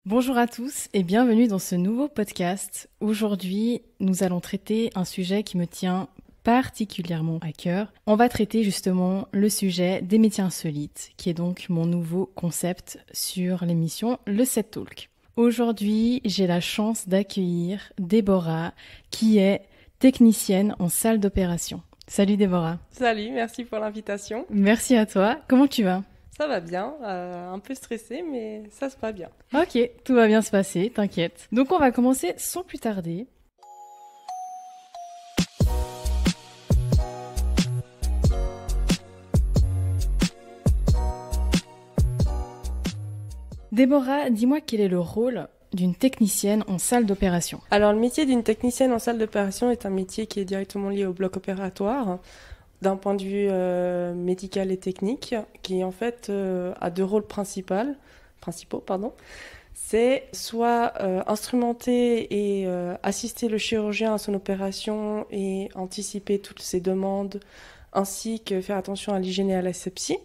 Bonjour à tous et bienvenue dans ce nouveau podcast. Aujourd'hui, nous allons traiter un sujet qui me tient particulièrement à cœur. On va traiter justement le sujet des métiers insolites, qui est donc mon nouveau concept sur l'émission Le Set Talk. Aujourd'hui, j'ai la chance d'accueillir Déborah, qui est technicienne en salle d'opération. Salut Déborah. Salut, merci pour l'invitation. Merci à toi. Comment tu vas ? Ça va bien, un peu stressée, mais ça se passe bien. Ok, tout va bien se passer, t'inquiète. Donc on va commencer sans plus tarder. Déborah, dis-moi quel est le rôle d'une technicienne en salle d'opération. Alors le métier d'une technicienne en salle d'opération est un métier qui est directement lié au bloc opératoire, d'un point de vue médical et technique, qui en fait a deux rôles principaux. C'est soit instrumenter et assister le chirurgien à son opération et anticiper toutes ses demandes, ainsi que faire attention à l'hygiène et à l'asepsie.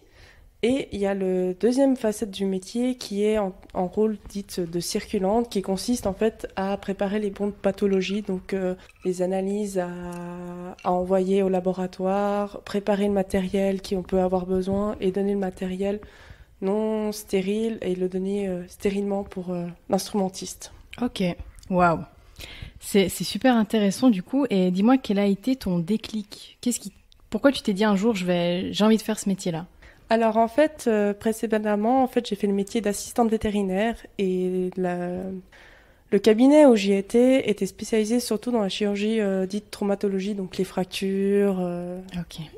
Et il y a le deuxième facette du métier qui est en rôle dite de circulante, qui consiste en fait à préparer les bons de pathologie, donc les analyses à envoyer au laboratoire, préparer le matériel qui on peut avoir besoin et donner le matériel non stérile et le donner stérilement pour l'instrumentiste. Ok, waouh. C'est super intéressant du coup. Et dis-moi quel a été ton déclic ? Pourquoi tu t'es dit un jour j'ai envie de faire ce métier-là ? Alors en fait, précédemment, j'ai fait le métier d'assistante vétérinaire et le cabinet où j'y étais était spécialisé surtout dans la chirurgie dite traumatologie, donc les fractures,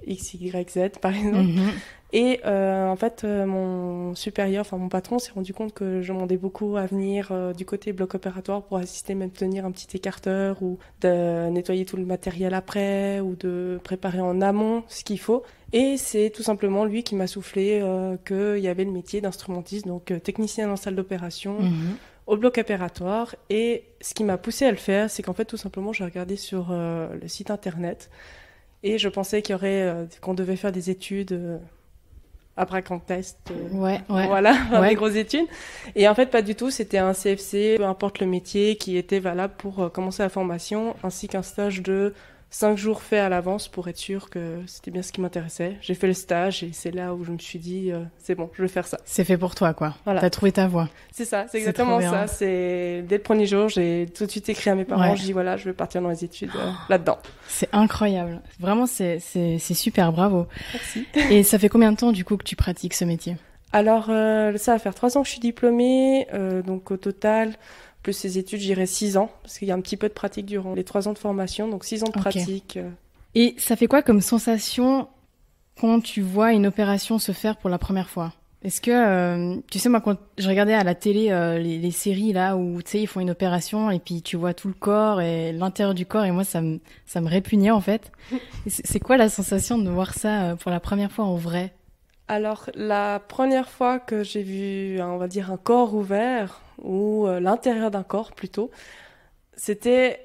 X, Y, Z par exemple. Mm-hmm. Et mon supérieur, mon patron s'est rendu compte que je demandais beaucoup à venir du côté bloc opératoire pour assister, même tenir un petit écarteur ou de nettoyer tout le matériel après ou de préparer en amont ce qu'il faut. Et c'est tout simplement lui qui m'a soufflé qu'il y avait le métier d'instrumentiste, donc technicien en salle d'opération, au bloc opératoire. Et ce qui m'a poussé à le faire, c'est qu'en fait, tout simplement, j'ai regardé sur le site internet et je pensais qu'on devait faire des études après qu'on teste, des grosses études. Et en fait, pas du tout. C'était un CFC, peu importe le métier, qui était valable pour commencer la formation, ainsi qu'un stage de 5 jours fait à l'avance pour être sûr que c'était bien ce qui m'intéressait. J'ai fait le stage et c'est là où je me suis dit, c'est bon, je vais faire ça. C'est fait pour toi, quoi. Voilà. T'as trouvé ta voie. C'est ça, c'est exactement ça. C'est dès le premier jour, j'ai tout de suite écrit à mes parents. Ouais. Je dis voilà, je vais partir dans les études là-dedans. C'est incroyable. Vraiment, c'est super, bravo. Merci. Et ça fait combien de temps du coup que tu pratiques ce métier ? Alors, ça va faire 3 ans que je suis diplômée, donc au total. Plus ces études, j'irai 6 ans, parce qu'il y a un petit peu de pratique durant les 3 ans de formation, donc 6 ans de pratique. Et ça fait quoi comme sensation quand tu vois une opération se faire pour la première fois ? Est-ce que, tu sais, moi, quand je regardais à la télé les séries là où, tu sais, ils font une opération et puis tu vois tout le corps et l'intérieur du corps, et moi, ça me répugnait en fait. C'est quoi la sensation de voir ça pour la première fois en vrai ? Alors, la première fois que j'ai vu, on va dire, un corps ouvert, ou l'intérieur d'un corps plutôt, c'était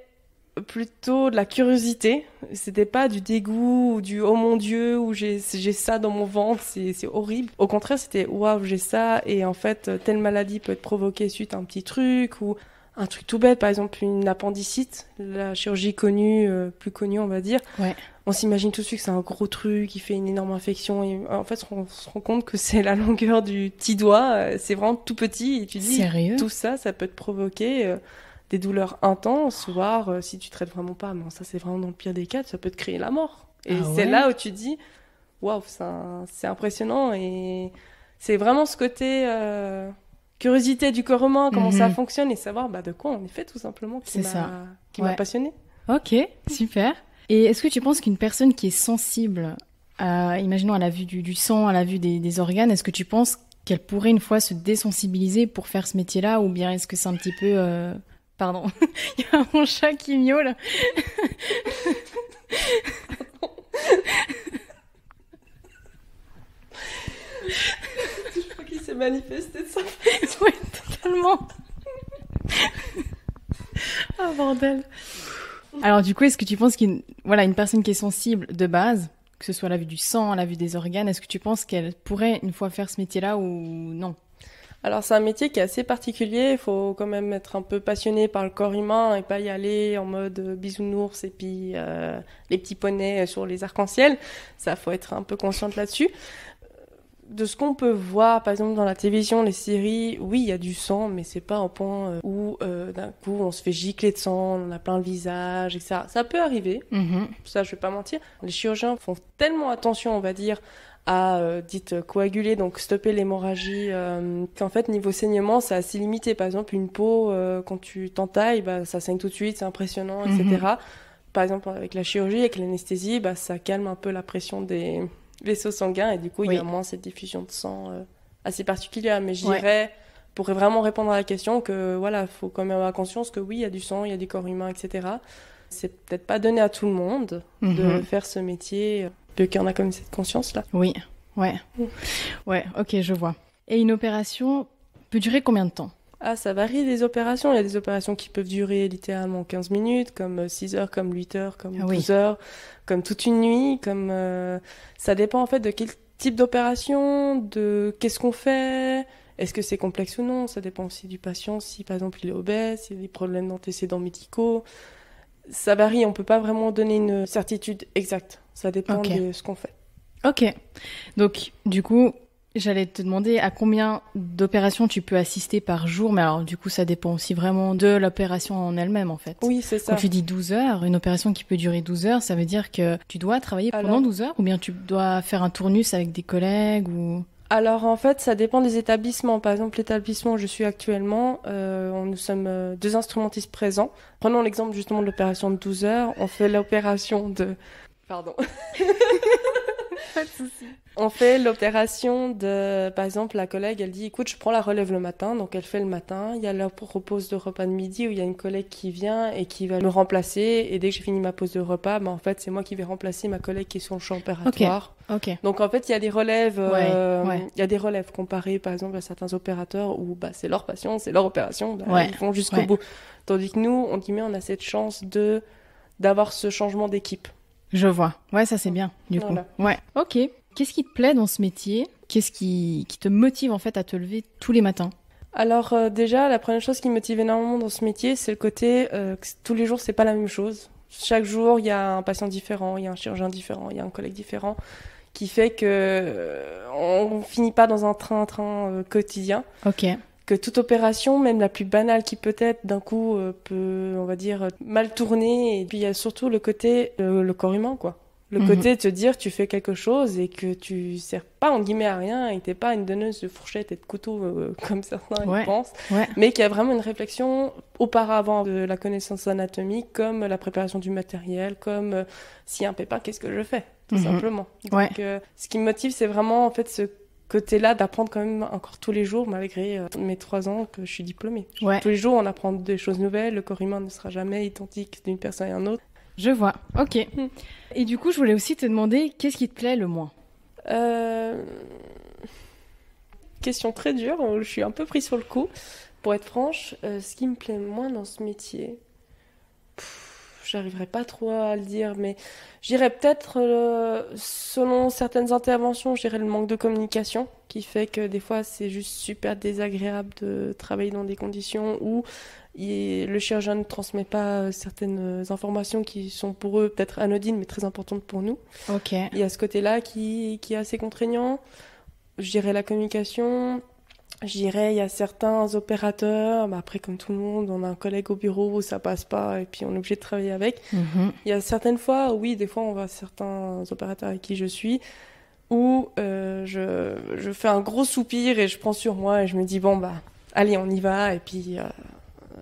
plutôt de la curiosité. C'était pas du dégoût ou du « oh mon Dieu » ou j'ai ça dans mon ventre, c'est horrible. Au contraire, c'était « waouh, j'ai ça » et en fait, telle maladie peut être provoquée suite à un petit truc ou un truc tout bête, par exemple une appendicite, la chirurgie plus connue on va dire. Ouais. On s'imagine tout de suite que c'est un gros truc, qui fait une énorme infection. Et en fait, on se rend compte que c'est la longueur du petit doigt. C'est vraiment tout petit. Et tu dis, sérieux ? Tout ça, ça peut te provoquer des douleurs intenses, voire si tu traites vraiment pas. Mais ça, c'est vraiment dans le pire des cas, ça peut te créer la mort. Et c'est là où tu dis, waouh, c'est impressionnant. Et c'est vraiment ce côté curiosité du corps humain, comment ça fonctionne et savoir de quoi on est fait tout simplement, qui m'a passionnée. Ok, super. Et est-ce que tu penses qu'une personne qui est sensible, imaginons à la vue du sang, à la vue des organes, est-ce que tu penses qu'elle pourrait une fois se désensibiliser pour faire ce métier-là, ou bien est-ce que c'est un petit peu... Pardon, il y a mon chat qui miaule. Je crois qu'il s'est manifesté de ça. Oui, totalement. Ah, bordel. Alors du coup, est-ce que tu penses une personne qui est sensible de base, que ce soit à la vue du sang, à la vue des organes, est-ce que tu penses qu'elle pourrait une fois faire ce métier-là ou non ? Alors c'est un métier qui est assez particulier, il faut quand même être un peu passionné par le corps humain et pas y aller en mode bisounours et puis les petits poneys sur les arcs-en-ciel. Ça, faut être un peu consciente là-dessus. De ce qu'on peut voir, par exemple dans la télévision, les séries, oui, il y a du sang, mais c'est pas au point où d'un coup on se fait gicler de sang, on a plein le visage, etc. Ça peut arriver, ça je vais pas mentir. Les chirurgiens font tellement attention, on va dire, à coaguler, donc stopper l'hémorragie, qu'en fait niveau saignement c'est assez limité. Par exemple une peau, quand tu t'entailles, bah, ça saigne tout de suite, c'est impressionnant, etc. Par exemple avec la chirurgie, avec l'anesthésie, bah, ça calme un peu la pression des vaisseaux sanguins et du coup il y a moins cette diffusion de sang assez particulière. Mais je dirais, pour vraiment répondre à la question, que voilà, faut quand même avoir conscience que oui, il y a du sang, il y a du corps humain, etc. C'est peut-être pas donné à tout le monde de faire ce métier, qu'il y en a comme cette conscience-là. Oui, ouais. Ouais, ok, je vois. Et une opération peut durer combien de temps? Ah, ça varie des opérations. Il y a des opérations qui peuvent durer littéralement 15 minutes, comme 6 heures, comme 8 heures, comme 12 heures, comme toute une nuit, comme... Ça dépend en fait de quel type d'opération, de qu'est-ce qu'on fait, est-ce que c'est complexe ou non. Ça dépend aussi du patient, si par exemple il est obèse, s'il y a des problèmes d'antécédents médicaux. Ça varie, on peut pas vraiment donner une certitude exacte. Ça dépend de ce qu'on fait. Ok. Donc, du coup... J'allais te demander à combien d'opérations tu peux assister par jour, mais alors du coup ça dépend aussi vraiment de l'opération en elle-même en fait. Oui, c'est ça. Quand tu dis 12 heures, une opération qui peut durer 12 heures, ça veut dire que tu dois travailler pendant 12 heures ou bien tu dois faire un tournus avec des collègues ou... Alors en fait ça dépend des établissements. Par exemple l'établissement où je suis actuellement, nous sommes 2 instrumentistes présents. Prenons l'exemple justement de l'opération de 12 heures. On fait l'opération de... Pardon. Pas de souci. On fait l'opération de, par exemple, la collègue, elle dit, écoute, je prends la relève le matin, donc elle fait le matin. Il y a la pause de repas de midi où il y a une collègue qui vient et qui va me remplacer. Et dès que j'ai fini ma pause de repas, en fait, c'est moi qui vais remplacer ma collègue qui est sur le champ opératoire. Okay. Donc en fait, il y a des relèves, il y a des relèves comparées, par exemple, à certains opérateurs où c'est leur patient, c'est leur opération, ils vont jusqu'au bout. Tandis que nous, on a cette chance d'avoir ce changement d'équipe. Je vois. Ouais, ça c'est bien, du coup. Ouais. Ok. Qu'est-ce qui te plaît dans ce métier? Qu'est-ce qui te motive en fait à te lever tous les matins? Alors déjà, la première chose qui me motive énormément dans ce métier, c'est le côté que tous les jours, c'est pas la même chose. Chaque jour, il y a un patient différent, il y a un chirurgien différent, il y a un collègue différent, qui fait que on finit pas dans un train-train quotidien. Ok. Que toute opération, même la plus banale qui peut être, d'un coup peut, on va dire, mal tourner. Et puis il y a surtout le côté, le corps humain, quoi. Le côté de te dire, tu fais quelque chose et que tu sers pas, en guillemets, à rien et que t'es pas une donneuse de fourchettes et de couteaux comme certains y pensent, mais qu'il y a vraiment une réflexion auparavant de la connaissance anatomique, comme la préparation du matériel, comme s'il y a un pépin, qu'est-ce que je fais, tout simplement. Donc ce qui me motive, c'est vraiment en fait ce côté-là d'apprendre quand même encore tous les jours, malgré mes 3 ans que je suis diplômée. Tous les jours, on apprend des choses nouvelles, le corps humain ne sera jamais identique d'une personne à une autre. Je vois, ok. Et du coup, je voulais aussi te demander, qu'est-ce qui te plaît le moins? Question très dure, je suis un peu prise sur le coup. Pour être franche, ce qui me plaît le moins dans ce métier, j'arriverai pas trop à le dire, mais je dirais peut-être, selon certaines interventions, je dirais le manque de communication, qui fait que des fois c'est juste super désagréable de travailler dans des conditions où le chirurgien ne transmet pas certaines informations qui sont pour eux peut-être anodines, mais très importantes pour nous. Ok. Il y a ce côté-là qui est assez contraignant. Je dirais la communication. Je dirais, il y a certains opérateurs, après comme tout le monde, on a un collègue au bureau où ça passe pas et puis on est obligé de travailler avec. Il y a certaines fois, oui, des fois on voit certains opérateurs avec qui je suis, où je fais un gros soupir et je prends sur moi et je me dis, bon allez, on y va, et puis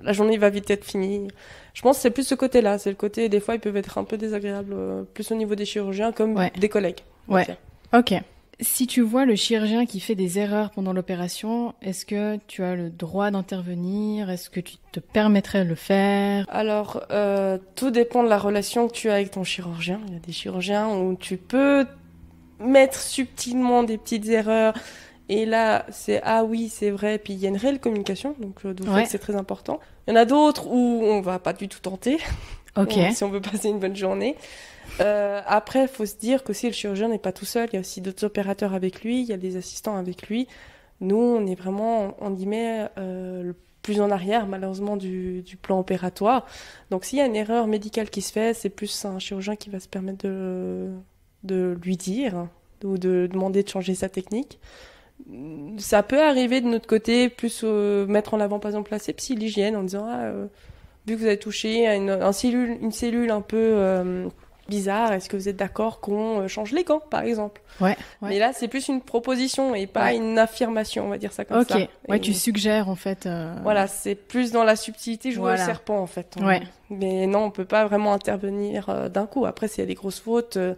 la journée va vite être finie. Je pense que c'est plus ce côté-là, c'est le côté, des fois ils peuvent être un peu désagréables, plus au niveau des chirurgiens comme des collègues. Ouais, ok. Si tu vois le chirurgien qui fait des erreurs pendant l'opération, est-ce que tu as le droit d'intervenir? Est-ce que tu te permettrais de le faire? Alors, tout dépend de la relation que tu as avec ton chirurgien. Il y a des chirurgiens où tu peux mettre subtilement des petites erreurs. Et là, c'est ah oui, c'est vrai. Puis il y a une réelle communication, donc c'est très important. Il y en a d'autres où on va pas du tout tenter. Ok. Si on veut passer une bonne journée. Après, il faut se dire que si le chirurgien n'est pas tout seul, il y a aussi d'autres opérateurs avec lui, il y a des assistants avec lui. Nous, on est vraiment, on y met le plus en arrière, malheureusement, du plan opératoire. Donc, s'il y a une erreur médicale qui se fait, c'est plus un chirurgien qui va se permettre de lui dire ou de demander de changer sa technique. Ça peut arriver de notre côté, plus mettre en avant, par exemple, la sepsie, l'hygiène, en disant, vu que vous avez touché à une cellule un peu bizarre, est-ce que vous êtes d'accord qu'on change les gants, par exemple? Ouais. Mais là, c'est plus une proposition et pas une affirmation, on va dire ça comme ça. Ok, ouais, tu suggères en fait. Voilà, c'est plus dans la subtilité, jouer au serpent en fait. Ouais. Mais non, on peut pas vraiment intervenir d'un coup. Après, s'il y a des grosses fautes, un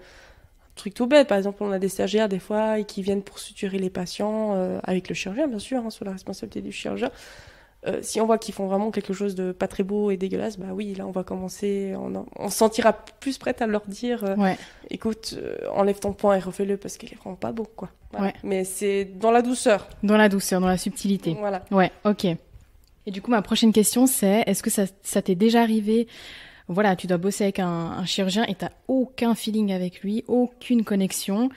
truc tout bête, par exemple, on a des stagiaires des fois qui viennent pour suturer les patients avec le chirurgien, bien sûr, sous la responsabilité du chirurgien. Si on voit qu'ils font vraiment quelque chose de pas très beau et dégueulasse, bah oui, là on va commencer, on se sentira plus prête à leur dire, écoute, enlève ton poing et refais-le parce qu'il est vraiment pas beau, quoi. Voilà. Ouais. Mais c'est dans la douceur. Dans la douceur, dans la subtilité. Voilà. Ouais, ok. Et du coup, ma prochaine question, c'est, est-ce que ça t'est déjà arrivé, voilà, tu dois bosser avec un chirurgien et t'as aucun feeling avec lui, aucune connexion.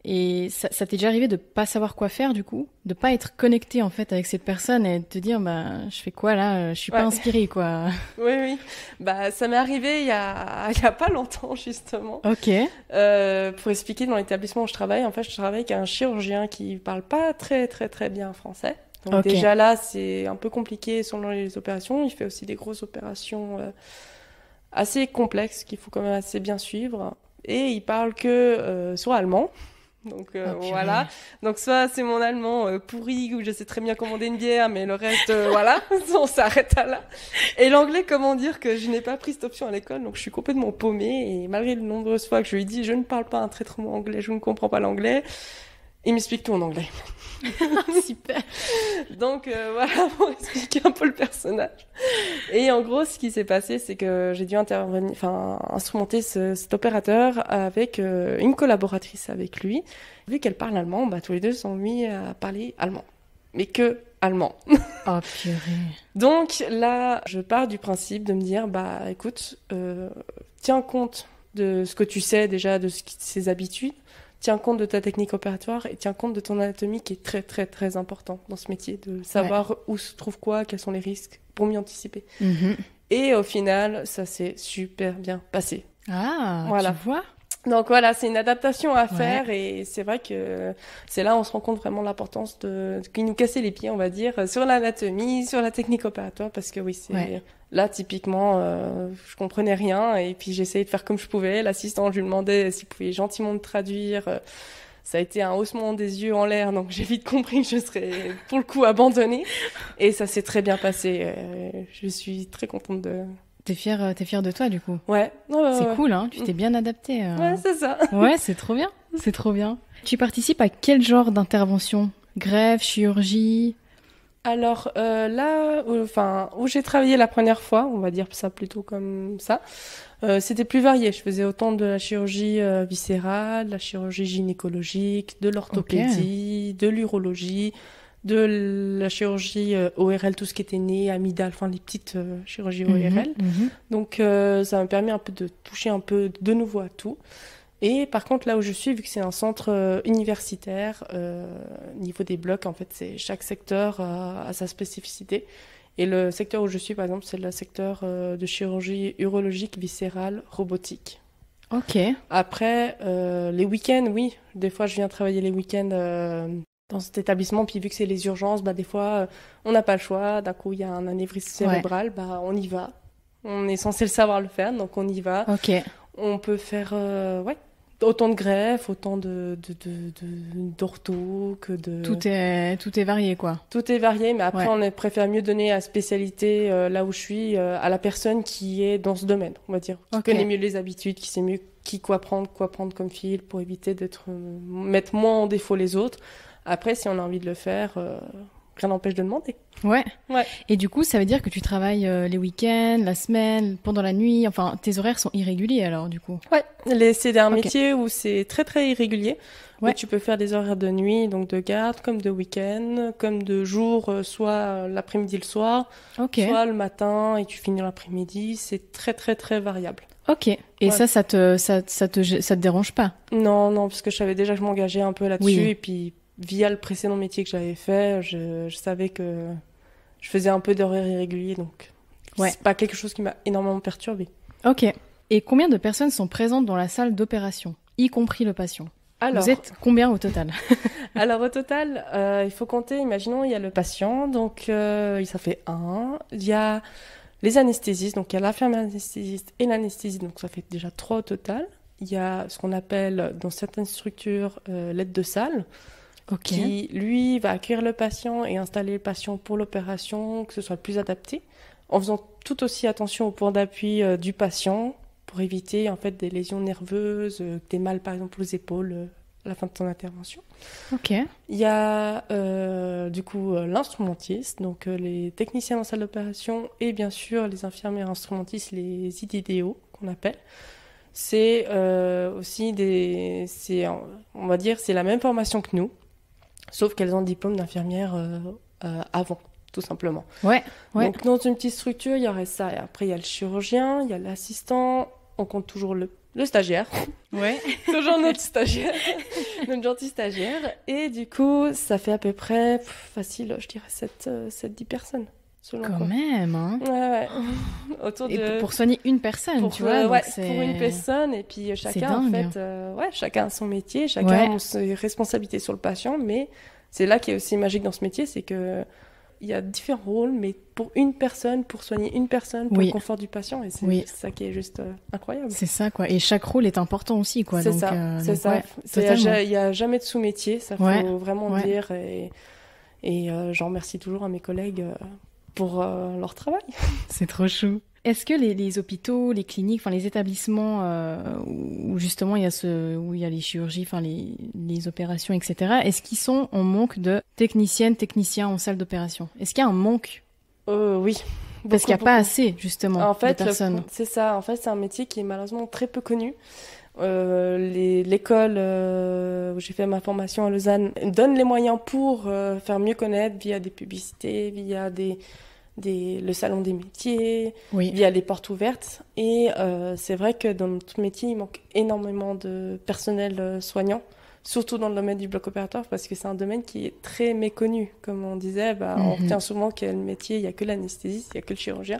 Et ça t'est déjà arrivé de pas savoir quoi faire, du coup, de pas être connecté en fait avec cette personne et de te dire bah je fais quoi là, je suis pas inspirée quoi. Oui. Bah ça m'est arrivé il y a pas longtemps justement. Ok. Pour expliquer, dans l'établissement où je travaille, en fait je travaille avec un chirurgien qui parle pas très très très bien français. Donc déjà là c'est un peu compliqué selon les opérations. Il fait aussi des grosses opérations assez complexes qu'il faut quand même assez bien suivre. Et il parle que soit allemand. Donc voilà. Donc soit c'est mon allemand pourri où je sais très bien commander une bière, mais le reste voilà, on s'arrête à là. Et l'anglais, comment dire que je n'ai pas pris cette option à l'école, donc je suis complètement paumée. Et malgré de nombreuses fois que je lui ai dit je ne parle pas un traitement anglais, je ne comprends pas l'anglais, il m'explique tout en anglais. Super. Donc voilà, pour expliquer un peu le personnage. Et en gros, ce qui s'est passé, c'est que j'ai dû instrumenter cet opérateur avec une collaboratrice avec lui. Vu qu'elle parle allemand, bah, tous les deux sont mis à parler allemand. Mais que allemand. Oh purée. Donc là, je pars du principe de me dire, bah écoute, tiens compte de ce que tu sais déjà, de ses habitudes. Tiens compte de ta technique opératoire et tiens compte de ton anatomie qui est très très très important dans ce métier, de savoir où se trouve quoi, quels sont les risques pour mieux anticiper. Mm-hmm. Et au final, ça s'est super bien passé. Ah, voilà. Tu vois ? Donc voilà, c'est une adaptation à faire et c'est vrai que c'est là où on se rend compte vraiment de l'importance qui nous cassait les pieds, on va dire, sur l'anatomie, sur la technique opératoire, parce que oui, c'est là typiquement, je comprenais rien et puis j'essayais de faire comme je pouvais. L'assistant, je lui demandais s'il pouvait gentiment me traduire. Ça a été un haussement des yeux en l'air, donc j'ai vite compris que je serais pour le coup abandonnée et ça s'est très bien passé. Je suis très contente de... T'es fière de toi, du coup. Ouais. C'est cool, hein. Tu t'es bien adaptée. Ouais, c'est ça. Ouais, c'est trop bien. C'est trop bien. Tu participes à quel genre d'intervention ? Greffe, chirurgie ? Alors là, où j'ai travaillé la première fois, on va dire ça plutôt comme ça, c'était plus varié. Je faisais autant de la chirurgie viscérale, de la chirurgie gynécologique, de l'orthopédie, de l'urologie, de la chirurgie ORL, tout ce qui était nez, amygdale, enfin les petites chirurgies ORL. Donc ça m'a permis un peu de toucher un peu de nouveau à tout. Et par contre, là où je suis, vu que c'est un centre universitaire, niveau des blocs, en fait, chaque secteur a sa spécificité. Et le secteur où je suis, par exemple, c'est le secteur de chirurgie urologique, viscérale, robotique. Ok. Après, les week-ends, oui. Des fois, je viens travailler les week-ends dans cet établissement, puis vu que c'est les urgences, bah des fois on n'a pas le choix, d'un coup il y a un anévrisme cérébral, bah on y va. On est censé le savoir le faire, donc on y va. Ok. On peut faire autant de greffes, autant d'ortho que de... Tout est varié, quoi. Tout est varié, mais après on préfère mieux donner la spécialité là où je suis à la personne qui est dans ce domaine, on va dire. Qui connaît mieux les habitudes, qui sait mieux quoi prendre comme fil pour éviter mettre moins en défaut les autres. Après, si on a envie de le faire, rien n'empêche de demander. Ouais. Et du coup, ça veut dire que tu travailles les week-ends, la semaine, pendant la nuit. Enfin, tes horaires sont irréguliers alors, du coup. Ouais. C'est un métier où c'est très très irrégulier. Ouais. Tu peux faire des horaires de nuit, donc de garde, comme de week-end, comme de jour, soit l'après-midi, le soir, soit le matin et tu finis l'après-midi. C'est très très très variable. Ok. Et ça te dérange pas ? Non, parce que je savais déjà que je m'engageais un peu là-dessus et puis via le précédent métier que j'avais fait, je savais que je faisais un peu d'horaires irréguliers, donc c'est pas quelque chose qui m'a énormément perturbée. Ok. Et combien de personnes sont présentes dans la salle d'opération, y compris le patient? Alors, vous êtes combien au total? Alors au total, il faut compter, imaginons, il y a le patient, donc ça fait 1. Il y a les anesthésistes, donc il y a l'infirmière anesthésiste et l'anesthésiste, donc ça fait déjà 3 au total. Il y a ce qu'on appelle dans certaines structures l'aide de salle, qui lui va accueillir le patient et installer le patient pour l'opération, que ce soit le plus adapté, en faisant tout aussi attention au point d'appui du patient pour éviter en fait des lésions nerveuses, des mal par exemple aux épaules à la fin de son intervention. Ok. Il y a du coup l'instrumentiste, donc les techniciens en salle d'opération et bien sûr les infirmières instrumentistes, les IDDO qu'on appelle. C'est aussi on va dire, c'est la même formation que nous, sauf qu'elles ont le diplôme d'infirmière avant, tout simplement. Ouais. Donc dans une petite structure, il y aurait ça. Et après, il y a le chirurgien, il y a l'assistant, on compte toujours le stagiaire. Ouais. Toujours notre stagiaire, notre gentil stagiaire. Et du coup, ça fait à peu près, facile, je dirais 7-10 personnes. Quand même, hein. Ouais. Autour de... pour soigner une personne, tu vois. Ouais, donc pour une personne. Et puis chacun, en fait, chacun a son métier, chacun a ses responsabilités sur le patient. Mais c'est là qui est aussi magique dans ce métier, c'est que il y a différents rôles, mais pour une personne, pour soigner une personne, pour le confort du patient. Et c'est ça qui est juste incroyable. C'est ça, quoi. Et chaque rôle est important aussi, quoi. C'est ça. Il n'y a jamais de sous-métier, ça faut vraiment dire. Et j'en remercie toujours à mes collègues pour leur travail. C'est trop chou. Est-ce que les hôpitaux, les cliniques, enfin les établissements où justement il y a les chirurgies, enfin les opérations, etc. Est-ce qu'ils sont en manque de techniciens en salle d'opération? Est-ce qu'il y a un manque? Oui. Parce qu'il n'y a pas assez justement de personnes. C'est ça. En fait, c'est un métier qui est malheureusement très peu connu. L'école où j'ai fait ma formation à Lausanne donne les moyens pour faire mieux connaître via des publicités, via le salon des métiers, via les portes ouvertes. Et c'est vrai que dans notre métier, il manque énormément de personnel soignant, surtout dans le domaine du bloc opératoire, parce que c'est un domaine qui est très méconnu. Comme on disait, on retient souvent qu'il y a le métier, il n'y a que l'anesthésiste, il n'y a que le chirurgien,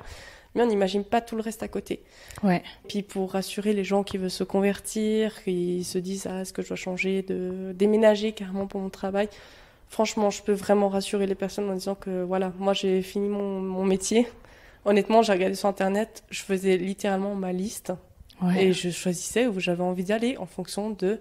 mais on n'imagine pas tout le reste à côté. Ouais. Puis pour rassurer les gens qui veulent se convertir, qui se disent « Ah, est-ce que je dois changer de déménager carrément pour mon travail ?» Franchement, je peux vraiment rassurer les personnes en disant que voilà, moi j'ai fini mon métier. Honnêtement, j'ai regardé sur Internet, je faisais littéralement ma liste et je choisissais où j'avais envie d'y aller en fonction de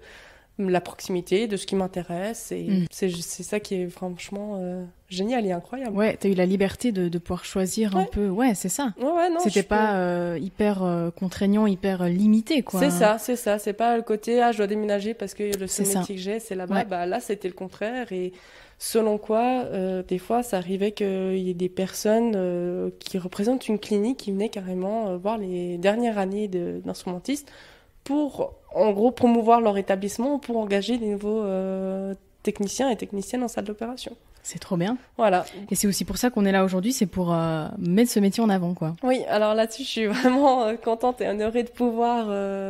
la proximité, de ce qui m'intéresse. Et c'est ça qui est franchement génial et incroyable. Ouais, t'as eu la liberté de pouvoir choisir un peu. Ouais, c'est ça. Ouais, non, c'était pas hyper contraignant, hyper limité, quoi. C'est ça. C'est pas le côté je dois déménager parce que le seul métier que j'ai, c'est là-bas. Ouais. Bah là, c'était le contraire. Et selon quoi, des fois, ça arrivait qu'il y ait des personnes qui représentent une clinique qui venaient carrément voir les dernières années d'instrumentistes pour, en gros, promouvoir leur établissement, pour engager des nouveaux techniciens et techniciennes en salle d'opération. C'est trop bien. Voilà. Et c'est aussi pour ça qu'on est là aujourd'hui, c'est pour mettre ce métier en avant, quoi. Oui, alors là-dessus, je suis vraiment contente et honorée de pouvoir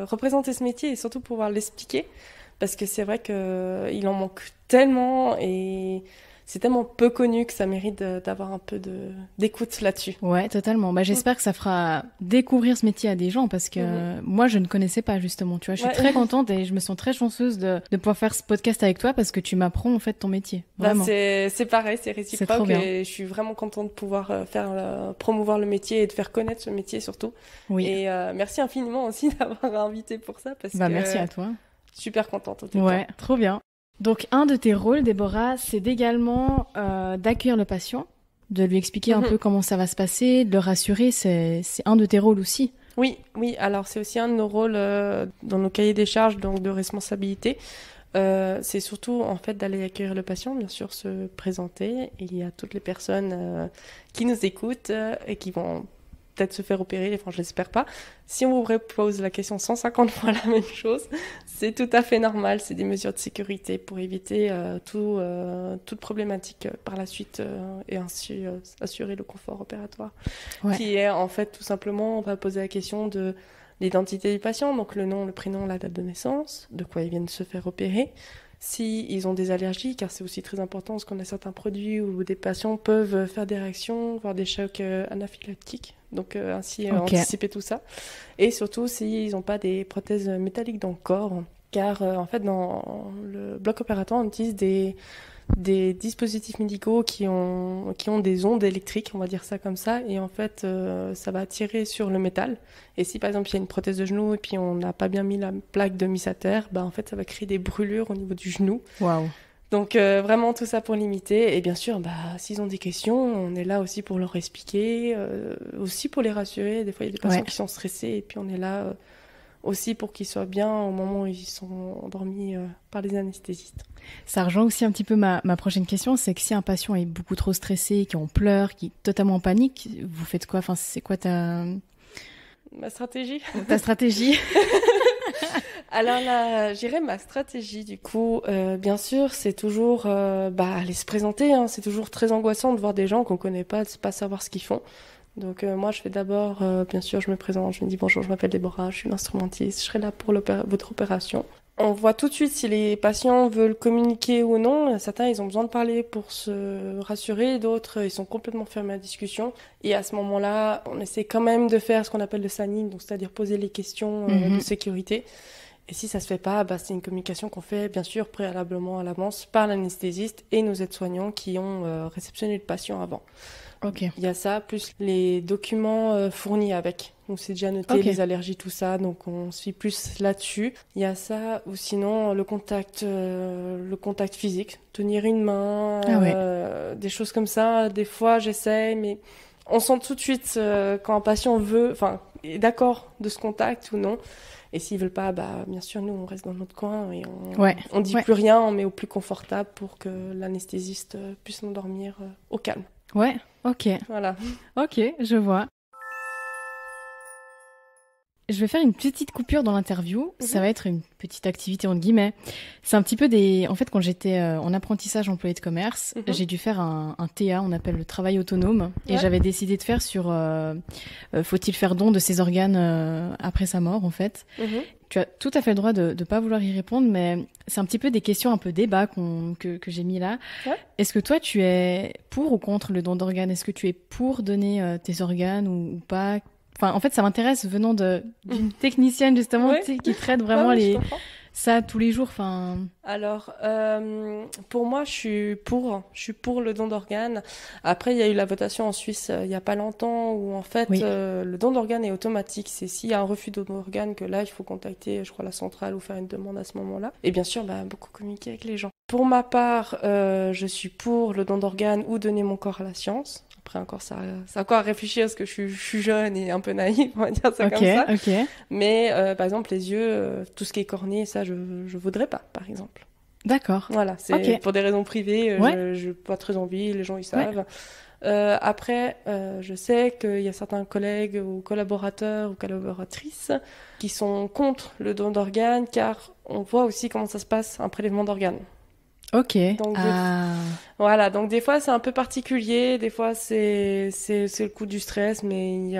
représenter ce métier et surtout pouvoir l'expliquer, parce que c'est vrai qu'il en manque tellement et c'est tellement peu connu que ça mérite d'avoir un peu d'écoute là-dessus. Ouais, totalement. Bah, j'espère que ça fera découvrir ce métier à des gens, parce que moi, je ne connaissais pas, justement. Tu vois, je suis très contente et je me sens très chanceuse de pouvoir faire ce podcast avec toi, parce que tu m'apprends, en fait, ton métier. Vraiment. C'est pareil, c'est réciproque et je suis vraiment contente de pouvoir promouvoir le métier et de faire connaître ce métier, surtout. Oui. Et merci infiniment aussi d'avoir invité pour ça, parce que... merci à toi. Super contente, en tout cas. Ouais, trop bien. Donc, un de tes rôles, Déborah, c'est également d'accueillir le patient, de lui expliquer un peu comment ça va se passer, de le rassurer. C'est un de tes rôles aussi. Oui. Alors, c'est aussi un de nos rôles dans nos cahiers des charges, donc de responsabilité. C'est surtout, en fait, d'aller accueillir le patient, bien sûr, se présenter. Et il y a toutes les personnes qui nous écoutent et qui vont peut-être se faire opérer, enfin je l'espère pas. Si on vous repose la question 150 fois la même chose, c'est tout à fait normal, c'est des mesures de sécurité pour éviter toute problématique par la suite et ainsi assurer le confort opératoire. Qui est en fait tout simplement, on va poser la question de l'identité du patient, donc le nom, le prénom, la date de naissance, de quoi ils viennent se faire opérer, si ils ont des allergies, car c'est aussi très important parce qu'on a certains produits où des patients peuvent faire des réactions, voire des chocs anaphylactiques. Donc ainsi anticiper tout ça. Et surtout s'ils n'ont pas des prothèses métalliques dans le corps, car en fait dans le bloc opératoire on utilise des dispositifs médicaux qui ont des ondes électriques, on va dire ça comme ça, et en fait ça va attirer sur le métal. Et si par exemple il y a une prothèse de genou et puis on n'a pas bien mis la plaque de mise à terre, bah en fait ça va créer des brûlures au niveau du genou. Waouh. Donc vraiment tout ça pour limiter. Et bien sûr, bah, s'ils ont des questions, on est là aussi pour leur expliquer, aussi pour les rassurer. Des fois, il y a des patients qui sont stressés et puis on est là aussi pour qu'ils soient bien au moment où ils sont endormis par les anesthésistes. Ça rejoint aussi un petit peu ma prochaine question, c'est que si un patient est beaucoup trop stressé, qui en pleure, qui est totalement en panique, vous faites quoi? Enfin, c'est quoi Ma stratégie? Ta stratégie? Alors là, j'irai ma stratégie du coup. Bien sûr, c'est toujours aller se présenter. Hein. C'est toujours très angoissant de voir des gens qu'on connaît pas, de pas savoir ce qu'ils font. Donc moi, je fais d'abord, bien sûr, je me présente, je me dis bonjour, je m'appelle Déborah, je suis une instrumentiste, je serai là pour votre opération. On voit tout de suite si les patients veulent communiquer ou non. Certains, ils ont besoin de parler pour se rassurer. D'autres, ils sont complètement fermés à la discussion. Et à ce moment-là, on essaie quand même de faire ce qu'on appelle le signing, donc c'est-à-dire poser les questions de sécurité. Et si ça se fait pas, c'est une communication qu'on fait, bien sûr, préalablement à l'avance par l'anesthésiste et nos aides-soignants qui ont réceptionné le patient avant. Ok. Il y a ça, plus les documents fournis avec. Donc c'est déjà noté, les allergies, tout ça, donc on se fie plus là-dessus. Il y a ça, ou sinon le contact physique, tenir une main, des choses comme ça. Des fois j'essaye, mais on sent tout de suite quand un patient est d'accord de ce contact ou non. Et s'ils veulent pas, bien sûr, nous on reste dans notre coin et on dit plus rien, on met au plus confortable pour que l'anesthésiste puisse nous dormir au calme. Ouais, ok. Voilà. Ok, je vois. Je vais faire une petite coupure dans l'interview. Ça va être une petite activité entre guillemets. C'est un petit peu En fait, quand j'étais en apprentissage employé de commerce, j'ai dû faire un TA, on appelle le travail autonome. Et j'avais décidé de faire sur faut-il faire don de ses organes après sa mort, en fait. Tu as tout à fait le droit de ne pas vouloir y répondre, mais c'est un petit peu des questions un peu débat que j'ai mis là. Ouais. Est-ce que toi, tu es pour ou contre le don d'organes? Est-ce que tu es pour donner tes organes ou pas? Enfin, en fait, ça m'intéresse venant d'une technicienne, justement, qui traite vraiment ça tous les jours. Enfin... Alors, pour moi, je suis pour le don d'organes. Après, il y a eu la votation en Suisse il n'y a pas longtemps où, en fait, le don d'organes est automatique. C'est s'il y a un refus de don d'organes que là, il faut contacter, je crois, la centrale ou faire une demande à ce moment-là. Et bien sûr, beaucoup communiquer avec les gens. Pour ma part, je suis pour le don d'organes ou donner mon corps à la science. Après, encore, ça encore à réfléchir parce que je suis jeune et un peu naïve, on va dire ça comme ça. Mais, par exemple, les yeux, tout ce qui est cornée, ça, je voudrais pas, par exemple. D'accord. Voilà, c'est pour des raisons privées, je n'ai pas très envie, les gens, ils savent. Après, je sais qu'il y a certains collègues ou collaborateurs ou collaboratrices qui sont contre le don d'organes car on voit aussi comment ça se passe, un prélèvement d'organes. Ok. Donc, voilà, donc des fois c'est un peu particulier, des fois c'est le coup du stress, mais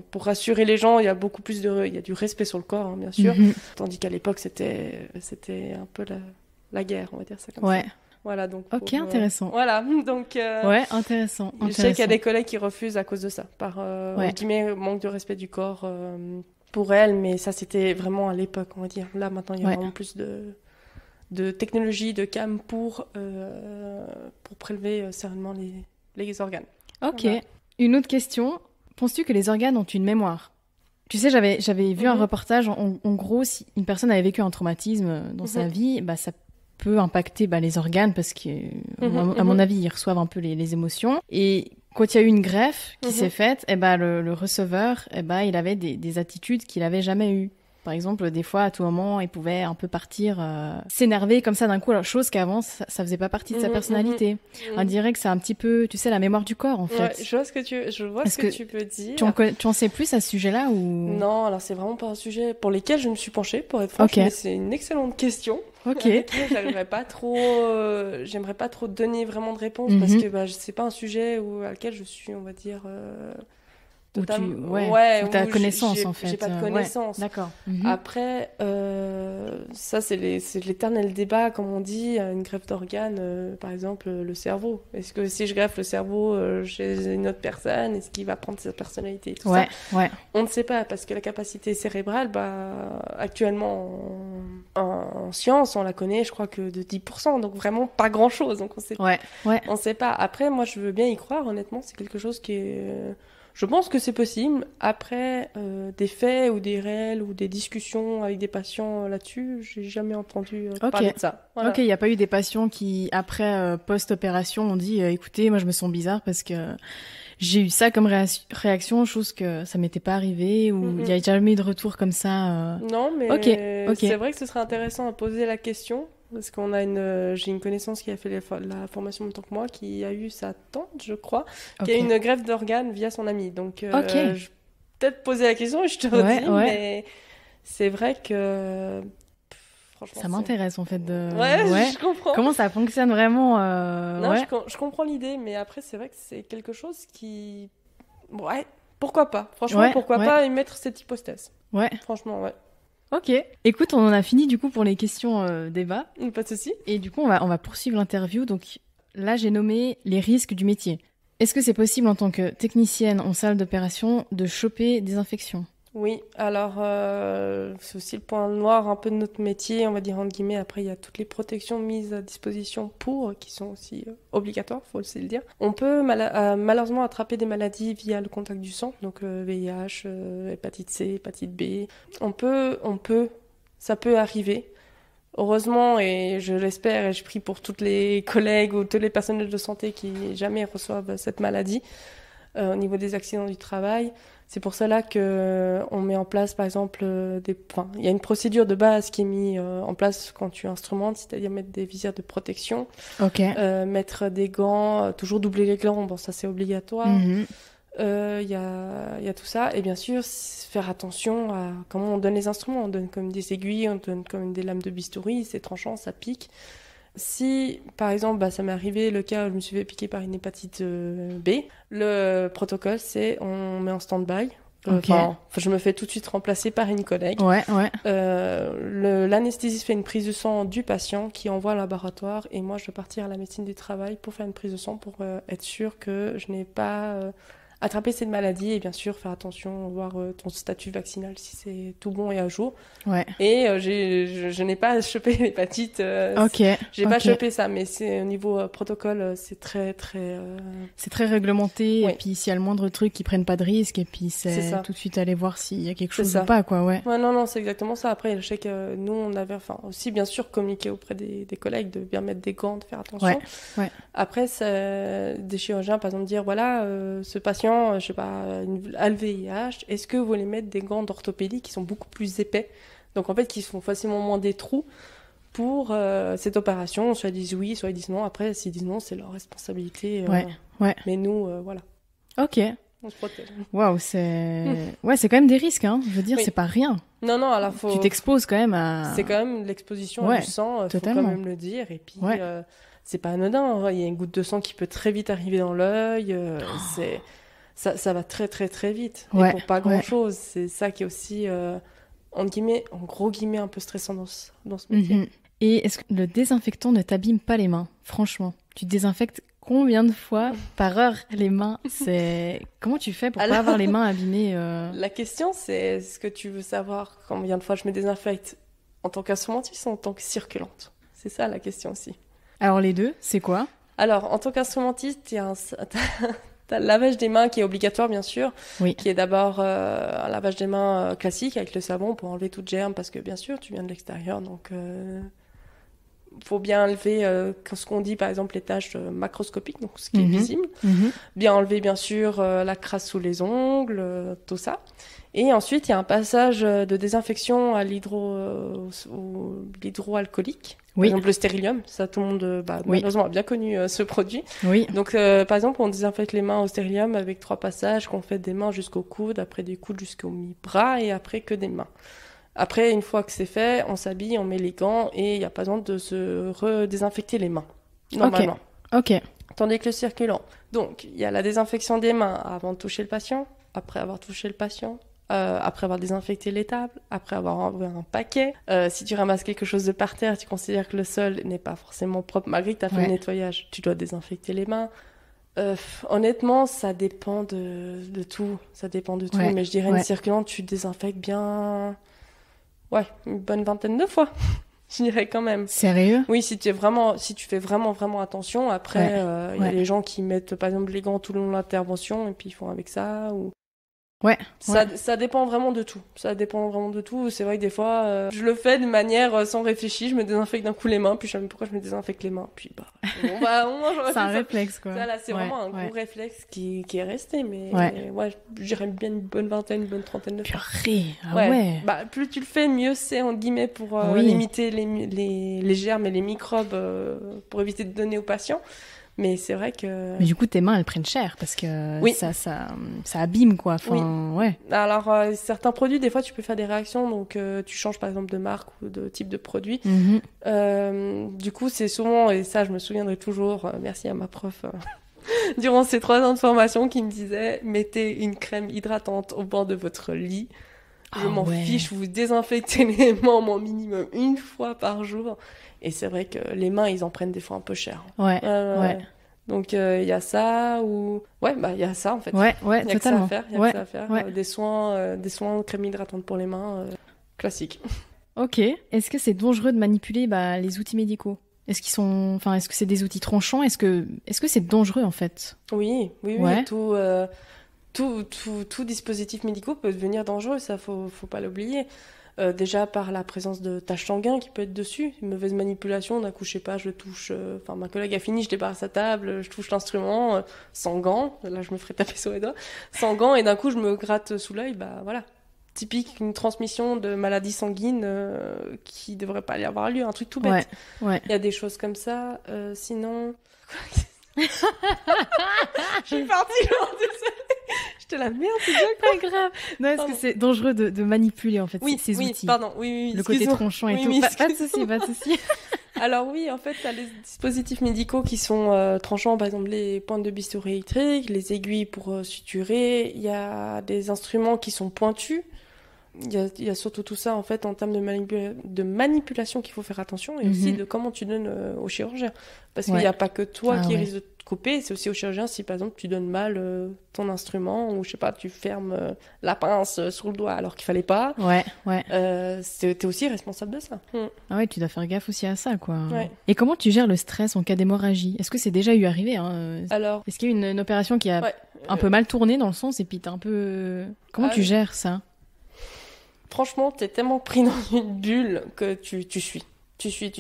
pour rassurer les gens, il y a beaucoup plus il y a du respect sur le corps, hein, bien sûr. Tandis qu'à l'époque c'était un peu la guerre, on va dire ça comme ça. Voilà, donc. Ok, intéressant. Voilà, donc. Intéressant. Je sais qu'il y a des collègues qui refusent à cause de ça, par guillemets, manque de respect du corps pour elles, mais ça c'était vraiment à l'époque, on va dire. Là maintenant il y a vraiment plus de technologie, de cam pour prélever sereinement les organes. Ok. Voilà. Une autre question. Penses-tu que les organes ont une mémoire? Tu sais, j'avais vu un reportage. En gros, si une personne avait vécu un traumatisme dans sa vie, ça peut impacter les organes parce que, à mon avis, ils reçoivent un peu les émotions. Et quand il y a eu une greffe qui s'est faite, le receveur, il avait des attitudes qu'il n'avait jamais eues. Par exemple, des fois, à tout moment, il pouvait un peu partir, s'énerver comme ça d'un coup, chose qu'avant, ça faisait pas partie de sa personnalité. On dirait que c'est un petit peu, tu sais, la mémoire du corps, en fait. Ouais, je vois ce que tu peux dire. Tu en sais plus à ce sujet-là ou... Non, alors c'est vraiment pas un sujet pour lequel je me suis penchée, pour être franche, mais c'est une excellente question. Ok. J'aimerais pas trop donner vraiment de réponse parce que c'est pas un sujet à lequel je suis, on va dire... Où tu as connaissance, en fait. J'ai pas de connaissance. D'accord. Après, ça, c'est l'éternel débat, comme on dit, une greffe d'organes, par exemple, le cerveau. Est-ce que si je greffe le cerveau chez une autre personne, est-ce qu'il va prendre sa personnalité et tout ça? Ouais. On ne sait pas, parce que la capacité cérébrale, actuellement, en science, on la connaît, je crois que de 10%, donc vraiment pas grand-chose. Donc on sait pas. Après, moi, je veux bien y croire, honnêtement, c'est quelque chose qui est... Je pense que c'est possible. Après, des faits ou des réels ou des discussions avec des patients là-dessus, j'ai jamais entendu parler de ça. Voilà. Ok, il n'y a pas eu des patients qui, après, post-opération, ont dit écoutez, moi je me sens bizarre parce que j'ai eu ça comme réaction, chose que ça m'était pas arrivé, ou il n'y a jamais eu de retour comme ça. Non, mais Ok. c'est vrai que ce serait intéressant à poser la question. Parce qu'on a j'ai une connaissance qui a fait la formation en même temps que moi, qui a eu sa tante, je crois, qui a eu une greffe d'organes via son ami. Donc, je vais peut-être poser la question et je te redis, mais c'est vrai que... franchement, ça m'intéresse, en fait, de... Ouais, je comprends. Comment ça fonctionne vraiment Non, je comprends l'idée, mais après, c'est vrai que c'est quelque chose qui... Ouais, pourquoi pas? Franchement, pourquoi pas émettre cette hypothèse? Ouais. Franchement, ouais. Ok. Écoute, on en a fini du coup pour les questions débat. Pas de souci. Et du coup, on va poursuivre l'interview. Donc là, j'ai nommé les risques du métier. Est-ce que c'est possible en tant que technicienne en salle d'opération de choper des infections? Oui, alors c'est aussi le point noir un peu de notre métier, on va dire entre guillemets. Après, il y a toutes les protections mises à disposition qui sont aussi obligatoires, faut aussi le dire. On peut malheureusement attraper des maladies via le contact du sang, donc VIH, hépatite C, hépatite B. Ça peut arriver. Heureusement, et je l'espère, et je prie pour toutes les collègues ou tous les personnels de santé qui jamais reçoivent cette maladie au niveau des accidents du travail. C'est pour cela qu'on met en place, par exemple, il y a une procédure de base qui est mise en place quand tu instrumentes, c'est-à-dire mettre des visières de protection, mettre des gants, toujours doubler les gants, bon ça c'est obligatoire. Il y a tout ça, et bien sûr faire attention à comment on donne les instruments. On donne comme des aiguilles, on donne comme des lames de bistouri, c'est tranchant, ça pique. Si, par exemple, ça m'est arrivé le cas où je me suis fait piquer par une hépatite B, le protocole, c'est on met en stand-by. Je me fais tout de suite remplacer par une collègue. L'anesthésiste fait une prise de sang du patient qui envoie au laboratoire et moi, je dois partir à la médecine du travail pour faire une prise de sang pour être sûr que je n'ai pas... attraper cette maladie et bien sûr faire attention, voir ton statut vaccinal si c'est tout bon et à jour. Et je n'ai pas chopé l'hépatite. J'ai pas chopé ça, mais c'est au niveau protocole, c'est très très. C'est très réglementé et puis s'il y a le moindre truc, ils prennent pas de risque et puis c'est tout de suite aller voir s'il y a quelque chose ou pas quoi. Ouais, non, c'est exactement ça. Après, je sais que nous on avait, aussi bien sûr communiquer auprès des collègues de bien mettre des gants, de faire attention. Après, des chirurgiens par exemple dire voilà ce patient je sais pas, a le VIH, est-ce que vous voulez mettre des gants d'orthopédie qui sont beaucoup plus épais, donc en fait qui font facilement moins des trous pour cette opération, soit ils disent oui, soit ils disent non. Après, s'ils disent non, c'est leur responsabilité. Mais nous, voilà. Ok. On se protège. Waouh, c'est quand même des risques, hein. Je veux dire, c'est pas rien. Non, alors tu t'exposes quand même à... C'est quand même l'exposition du sang, faut quand même le dire. Et puis, c'est pas anodin. Il y a une goutte de sang qui peut très vite arriver dans l'œil. Ça va très très très vite et pour pas grand chose. C'est ça qui est aussi en gros guillemets un peu stressant dans ce métier. Et est-ce que le désinfectant ne t'abîme pas les mains? Franchement, tu désinfectes combien de fois par heure les mains? Comment tu fais pour pas avoir les mains abîmées La question c'est est-ce que tu veux savoir combien de fois je me désinfecte en tant qu'instrumentiste ou en tant que circulante? C'est ça la question aussi. Alors les deux, c'est quoi? Alors en tant qu'instrumentiste, il y a t'as le lavage des mains qui est obligatoire, bien sûr, qui est d'abord un lavage des mains classique avec le savon pour enlever toute germe, parce que bien sûr, tu viens de l'extérieur, donc faut bien enlever ce qu'on dit, par exemple, les taches macroscopiques, donc ce qui est visible. Bien enlever, bien sûr, la crasse sous les ongles, tout ça. Et ensuite, il y a un passage de désinfection à l'hydroalcoolique. Par exemple, le stérilium, ça tout le monde malheureusement a bien connu ce produit. Donc par exemple, on désinfecte les mains au stérilium avec 3 passages qu'on fait des mains jusqu'au coude, après des coudes jusqu'au mi-bras et après que des mains. Après, une fois que c'est fait, on s'habille, on met les gants et il n'y a pas besoin de se redésinfecter les mains, normalement. Ok. Tandis que le circulant, donc il y a la désinfection des mains avant de toucher le patient, après avoir touché le patient, après avoir désinfecté les tables, après avoir enlevé un paquet. Si tu ramasses quelque chose de par terre, tu considères que le sol n'est pas forcément propre, malgré que tu as fait le nettoyage, tu dois désinfecter les mains. Honnêtement, ça dépend de tout. Ça dépend de tout. Mais je dirais une circulante, tu désinfectes bien... une bonne vingtaine de fois. Je dirais quand même. Sérieux? Oui, si tu fais vraiment attention. Après, y a les gens qui mettent, par exemple, les gants tout le long de l'intervention et puis ils font avec ça. Ou... Ça dépend vraiment de tout. Ça dépend vraiment de tout. C'est vrai que des fois, je le fais de manière sans réfléchir. Je me désinfecte d'un coup les mains, puis je sais même pourquoi je me désinfecte les mains. Puis c'est un réflexe, quoi. Ça, là, c'est vraiment un gros réflexe qui est resté. Mais je dirais bien une bonne vingtaine, une bonne trentaine de fois. Purée, Plus tu le fais, mieux c'est, entre guillemets, pour limiter les germes et les microbes, pour éviter de donner aux patients. Mais c'est vrai que... Mais du coup, tes mains, elles prennent cher parce que ça abîme, quoi. Enfin, Alors, certains produits, des fois, tu peux faire des réactions. Donc, tu changes, par exemple, de marque ou de type de produit. Du coup, c'est souvent... Et ça, je me souviendrai toujours. Merci à ma prof. Durant ces 3 ans de formation, qui me disait, mettez une crème hydratante au bord de votre lit. Je m'en fiche, vous désinfectez les mains au minimum 1 fois par jour. Et c'est vrai que les mains, ils en prennent des fois un peu cher. Donc, il y a ça ou... il y a ça, en fait. Il y a totalement. Que ça à faire. Des soins crème hydratante pour les mains, classique. Ok. Est-ce que c'est dangereux de manipuler les outils médicaux? Est-ce que c'est des outils tranchants? Est-ce que c'est dangereux, en fait? Oui. Tout dispositif médical peut devenir dangereux, ça, faut pas l'oublier. Déjà par la présence de taches sanguines qui peut être dessus, une mauvaise manipulation, d'un coup, je sais pas, je touche... ma collègue a fini, je débarrasse sa table, je touche l'instrument, sans gants, là je me ferais taper sur les doigts, sans gants, et d'un coup je me gratte sous l'œil, voilà. Typique, une transmission de maladie sanguine qui devrait pas aller avoir lieu, un truc tout bête. Il y a des choses comme ça, sinon... Je suis partie loin de ça. J'étais la merde, c'est pas grave. Non, est-ce que c'est dangereux de manipuler, en fait, ces outils? Oui, le côté tronchant et tout. Pas de souci. Alors oui, en fait, t'as les dispositifs médicaux qui sont tranchants, par exemple les pointes de bistouri électrique, les aiguilles pour suturer. Il y a des instruments qui sont pointus. Il y a surtout tout ça, en fait, en termes de manipulation qu'il faut faire attention, et aussi de comment tu donnes au chirurgien. Parce qu'il n'y a pas que toi qui risque de te couper, c'est aussi au chirurgien si, par exemple, tu donnes mal ton instrument, ou, je sais pas, tu fermes la pince sur le doigt alors qu'il fallait pas. T'es aussi responsable de ça. Ah ouais, tu dois faire gaffe aussi à ça, quoi. Et comment tu gères le stress en cas d'hémorragie? Est-ce que c'est déjà eu arrivé, hein? Alors... Est-ce qu'il y a une opération qui a un peu mal tourné dans le sens, et puis t'es un peu... Comment tu gères ça? Franchement, t'es tellement pris dans une bulle que tu suis. Tu suis.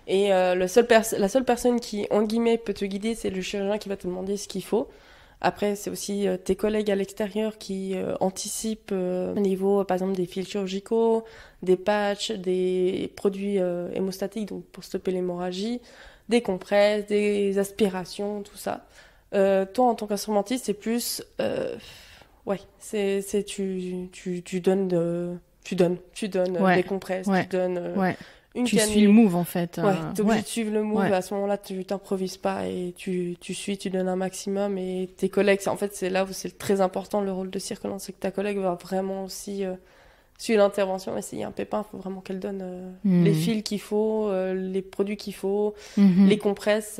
Et la seule personne qui, entre guillemets, peut te guider, c'est le chirurgien qui va te demander ce qu'il faut. Après, c'est aussi tes collègues à l'extérieur qui anticipent au niveau, par exemple, des fils chirurgicaux, des patchs, des produits hémostatiques, donc pour stopper l'hémorragie, des compresses, des aspirations, tout ça. Toi, en tant qu'instrumentiste, c'est plus... tu donnes des compresses, tu donnes une tu canule. suis le move, en fait. T'es obligé de suivre le move, à ce moment-là, tu t'improvises pas et tu suis, tu donnes un maximum, et tes collègues, en fait, c'est là où c'est très important, le rôle de circulant, c'est que ta collègue va vraiment aussi suivre l'intervention, et s'il y a un pépin, il faut vraiment qu'elle donne les fils qu'il faut, les produits qu'il faut, les compresses,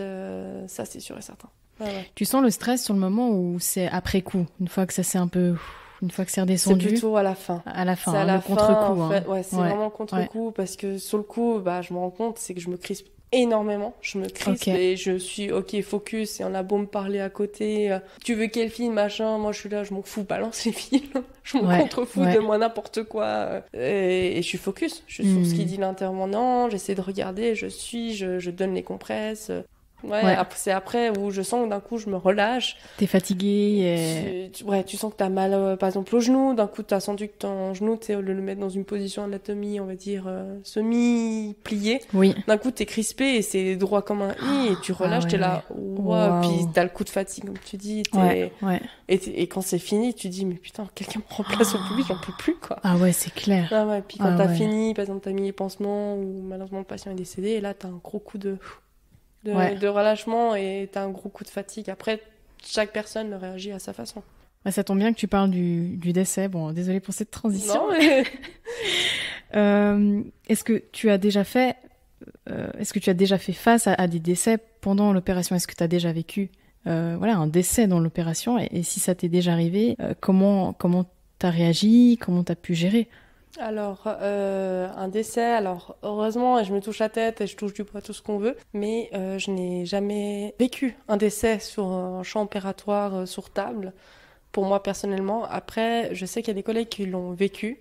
ça c'est sûr et certain. Tu sens le stress sur le moment ou c'est après coup, une fois que ça s'est une fois que c'est redescendu? C'est plutôt à la fin. C'est à la fin, contre-coup. En fait. C'est vraiment contre-coup, parce que sur le coup, je me rends compte, c'est que je me crispe énormément. Je me crispe et je suis focus, et on a beau me parler à côté. Tu veux quel film, machin? Moi, je suis là, je m'en fous, balance les films. Je m'en contrefous de moi n'importe quoi. Et je suis focus. Je suis sur ce qu'il dit l'intervenant, j'essaie de regarder, je donne les compresses. C'est après où je sens que d'un coup je me relâche. T'es fatiguée tu sens que t'as mal, par exemple au genou. D'un coup t'as senti que ton genou, tu sais, au lieu de le mettre dans une position anatomie, on va dire semi-pliée, d'un coup t'es crispé et c'est droit comme un i, et tu relâches, t'es là, puis t'as le coup de fatigue, comme tu dis, et quand c'est fini, tu dis mais putain, quelqu'un me remplace au plus vite, j'en peux plus, quoi. Ah ouais, c'est clair. Puis quand t'as fini, par exemple t'as mis les pansements, ou malheureusement le patient est décédé, et là t'as un gros coup de relâchement, et t'as un gros coup de fatigue. Après, chaque personne réagit à sa façon. Ouais, ça tombe bien que tu parles du décès. Bon, désolée pour cette transition. Non, mais... Est-ce que tu as déjà fait face à des décès pendant l'opération? Est-ce que tu as déjà vécu un décès dans l'opération? Et si ça t'est déjà arrivé, comment t'as réagi? Comment t'as pu gérer? Alors, un décès, alors heureusement, et je me touche la tête et je touche du bois tout ce qu'on veut, mais je n'ai jamais vécu un décès sur un champ opératoire sur table, pour moi personnellement. Après, je sais qu'il y a des collègues qui l'ont vécu,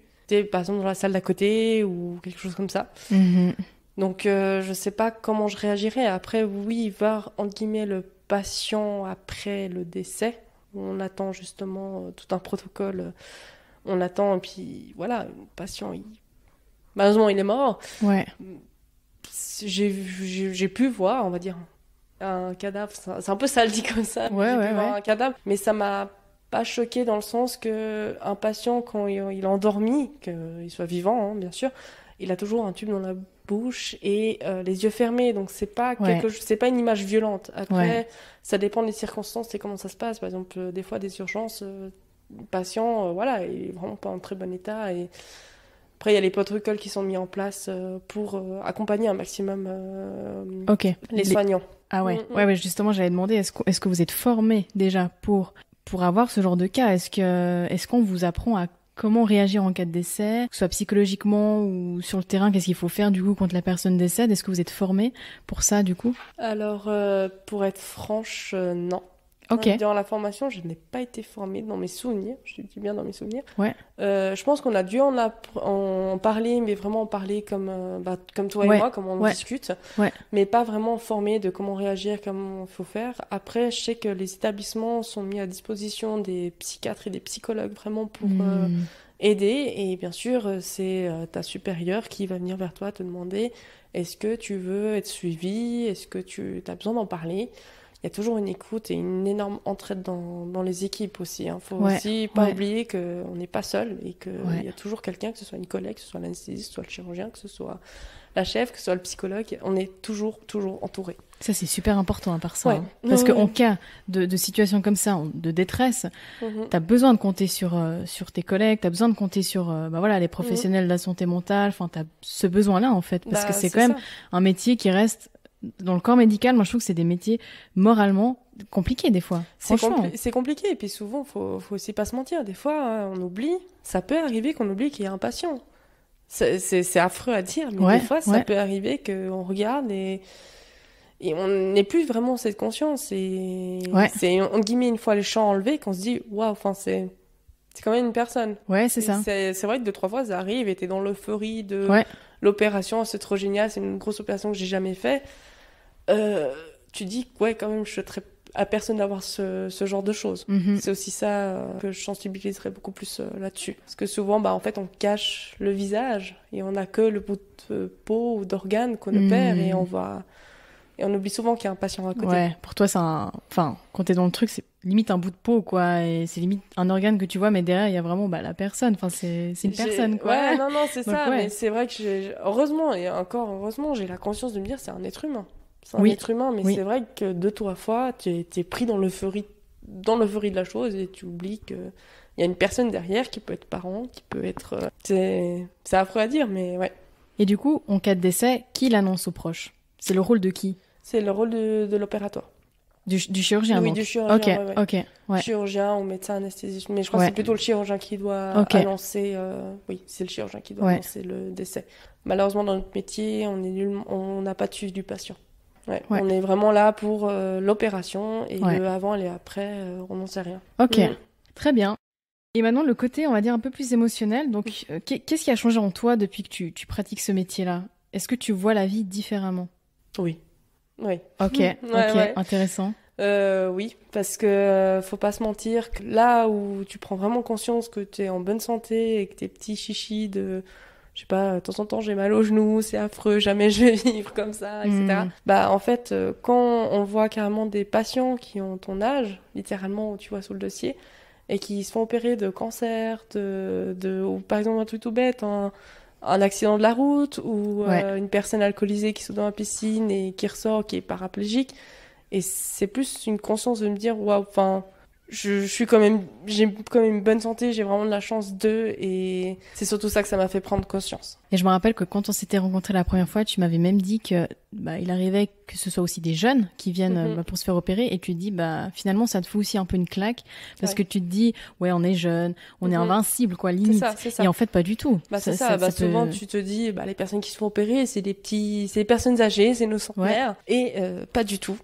par exemple dans la salle d'à côté ou quelque chose comme ça. Mhm. Donc, je sais pas comment je réagirais. Après, oui, voir, entre guillemets, le patient après le décès. On attend justement tout un protocole. On attend, et puis voilà, le patient, malheureusement, il est mort. Ouais. J'ai pu voir, on va dire, un cadavre. C'est un peu sale dit comme ça. Ouais, j'ai ouais, pu voir ouais. un cadavre, mais ça m'a pas choqué dans le sens que un patient, quand il est endormi, qu'il soit vivant, hein, bien sûr, il a toujours un tube dans la bouche et les yeux fermés. Donc c'est pas Ouais. c'est pas une image violente. Après, Ouais. ça dépend des circonstances et comment ça se passe. Par exemple, des fois des urgences, le patient, voilà, il est vraiment pas en très bon état. Et après, il y a les protocoles qui sont mis en place pour accompagner un maximum Ok. les soignants. Ah ouais. Mm, mm. Ouais, justement, j'allais demander, est-ce que vous êtes formé déjà pour avoir ce genre de cas? Est-ce qu'on vous apprend à comment réagir en cas de décès, que ce soit psychologiquement ou sur le terrain? Qu'est-ce qu'il faut faire du coup quand la personne décède? Est-ce que vous êtes formé pour ça du coup? Alors, pour être franche, non. Ok. Durant la formation, je n'ai pas été formée dans mes souvenirs. Je te dis bien dans mes souvenirs. Ouais. Je pense qu'on a dû en parler, mais vraiment en parler comme toi Ouais. et moi, comme on Ouais. discute, Ouais. mais pas vraiment formé de comment réagir, comment il faut faire. Après, je sais que les établissements sont mis à disposition des psychiatres et des psychologues vraiment pour Hmm. aider. Et bien sûr, c'est ta supérieure qui va venir vers toi te demander est-ce que tu veux être suivi, est-ce que tu as besoin d'en parler. Il y a toujours une écoute et une énorme entraide dans les équipes aussi. Hein. Faut Ouais. aussi pas Ouais. oublier qu'on n'est pas seul et qu'il Ouais. y a toujours quelqu'un, que ce soit une collègue, que ce soit l'anesthésiste, que ce soit le chirurgien, que ce soit la chef, que ce soit le psychologue. On est toujours entouré. Ça, c'est super important à part ça. Ouais. Hein. Parce Ouais. qu'en cas de situation comme ça, de détresse, Mhm. t'as besoin de compter sur tes collègues, t'as besoin de compter sur les professionnels de la santé mentale. Enfin, t'as ce besoin-là, en fait. Parce que c'est quand même ça. un métier qui reste... Dans le corps médical, moi, je trouve que c'est des métiers moralement compliqués, des fois. Franchement. C'est compliqué. Et puis souvent, faut aussi pas se mentir. Des fois, hein, on oublie. Ça peut arriver qu'on oublie qu'il y a un patient. C'est affreux à dire, mais Ouais, des fois, ça ouais. peut arriver qu'on regarde et on n'est plus vraiment cette conscience. Et Ouais. c'est, entre guillemets, une fois les champs enlevés, qu'on se dit, waouh, enfin, c'est quand même une personne. Ouais, c'est Et ça. c'est vrai que 2-3 fois, ça arrive et t'es dans l'euphorie de Ouais. l'opération, c'est trop génial, c'est une grosse opération que j'ai jamais fait. Tu dis, ouais, quand même, je souhaiterais à personne d'avoir ce genre de choses. Mhm. C'est aussi ça que je sensibiliserais beaucoup plus là-dessus. Parce que souvent, en fait, on cache le visage et on n'a que le bout de peau ou d'organe qu'on opère et on oublie souvent qu'il y a un patient à côté. Ouais, pour toi, enfin, quand t'es dans le truc, c'est limite un bout de peau, quoi, et c'est limite un organe que tu vois, mais derrière, il y a vraiment, la personne. Enfin, c'est une personne, quoi. Ouais, non, c'est Donc, ça, ouais. mais c'est vrai que heureusement, et encore heureusement, j'ai la conscience de me dire c'est un être humain. C'est un Oui. être humain, mais Oui. c'est vrai que 2-3 fois, t'es pris dans l'euphorie de la chose et tu oublies que il y a une personne derrière qui peut être parent, qui peut être... c'est affreux à dire, mais ouais. Et du coup, en cas de décès, qui l'annonce aux proches? C'est le rôle de qui? C'est le rôle de l'opératoire. Du chirurgien, Oui, donc. du chirurgien, Ok, ouais. ok, ouais. Chirurgien ou médecin anesthésiste. Mais je crois Ouais. que c'est plutôt le chirurgien qui doit Ok. annoncer... Oui, c'est le chirurgien qui doit Ouais. annoncer le décès. Malheureusement, dans notre métier, on n'a pas de suivi du patient. Ouais. Ouais. On est vraiment là pour l'opération et Ouais. le avant et le après, on n'en sait rien. Ok, Mm. très bien. Et maintenant, le côté, on va dire, un peu plus émotionnel. Donc, qu'est-ce qui a changé en toi depuis que tu pratiques ce métier-là? Est-ce que tu vois la vie différemment? Oui. Oui. Ok, Ouais, ok, ouais. intéressant. Oui, parce que faut pas se mentir, que là où tu prends vraiment conscience que tu es en bonne santé et que tes petits chichis de, je sais pas, de temps en temps j'ai mal au genou, c'est affreux, jamais je vais vivre comme ça, etc. En fait, quand on voit carrément des patients qui ont ton âge, littéralement, tu vois, sous le dossier, et qui se font opérer de cancer, ou par exemple un truc tout bête, un accident de la route, ou Ouais. une personne alcoolisée qui saute dans la piscine et qui ressort, qui est paraplégique. Et c'est plus une conscience de me dire, waouh, enfin, je suis quand même, j'ai quand même une bonne santé, j'ai vraiment de la chance d'eux, et c'est surtout ça que ça m'a fait prendre conscience. Et je me rappelle que quand on s'était rencontrés la première fois, tu m'avais même dit que il arrivait que ce soit aussi des jeunes qui viennent pour se faire opérer, et tu dis finalement ça te fout aussi un peu une claque parce que tu te dis ouais, on est jeune, on est invincible quoi, limite. C'est ça. Et en fait pas du tout. C'est ça. Souvent tu te dis les personnes qui se font opérer, c'est les personnes âgées, c'est nos centenaires, et pas du tout.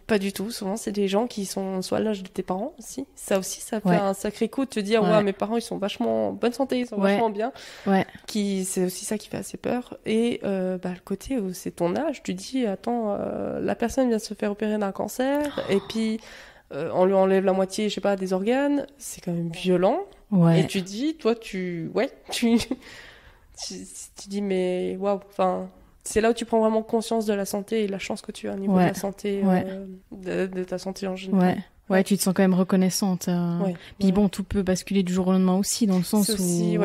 Souvent c'est des gens qui sont soit à l'âge de tes parents aussi. Ça fait un sacré coup de te dire ouais, mes parents ils sont vachement en bonne santé, ils sont vachement bien. Ouais. C'est aussi ça qui fait assez peur. Et le côté où c'est ton âge, tu dis attends, la personne vient de se faire opérer d'un cancer et puis on lui enlève la moitié, je sais pas, des organes, c'est quand même violent. Ouais. Et tu dis, toi, tu dis mais waouh, enfin, c'est là où tu prends vraiment conscience de la santé et de la chance que tu as au niveau de la santé, de ta santé en général. Ouais, tu te sens quand même reconnaissante. Puis bon, tout peut basculer du jour au lendemain aussi, dans le sens où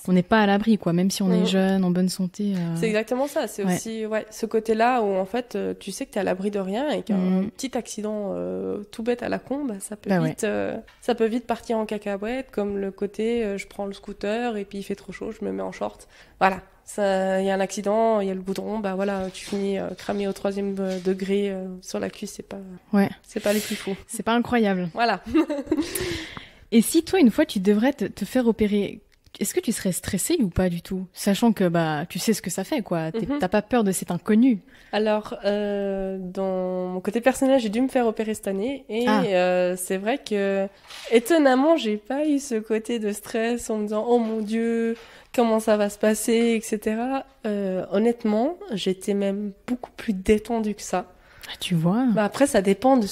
on n'est pas à l'abri, quoi. Même si on est jeune, en bonne santé. C'est exactement ça. C'est aussi ce côté-là où en fait, tu sais que t'es à l'abri de rien et qu'un petit accident tout bête à la con, ça peut vite partir en cacahuète. Comme le côté, je prends le scooter et puis il fait trop chaud, je me mets en short. Voilà. Il y a un accident, il y a le goudron, tu finis cramé au 3e degré sur la cuisse, c'est pas les plus fous. C'est pas incroyable. Voilà. Et si toi, une fois, tu devrais te faire opérer, est-ce que tu serais stressée ou pas du tout? Sachant que tu sais ce que ça fait, quoi. T'as pas peur de cet inconnu. Alors, dans mon côté personnel, j'ai dû me faire opérer cette année. Et c'est vrai que, étonnamment, j'ai pas eu ce côté de stress en me disant « Oh mon Dieu !» comment ça va se passer, etc. Honnêtement, j'étais même beaucoup plus détendue que ça. Ah, tu vois. Après, ça dépend de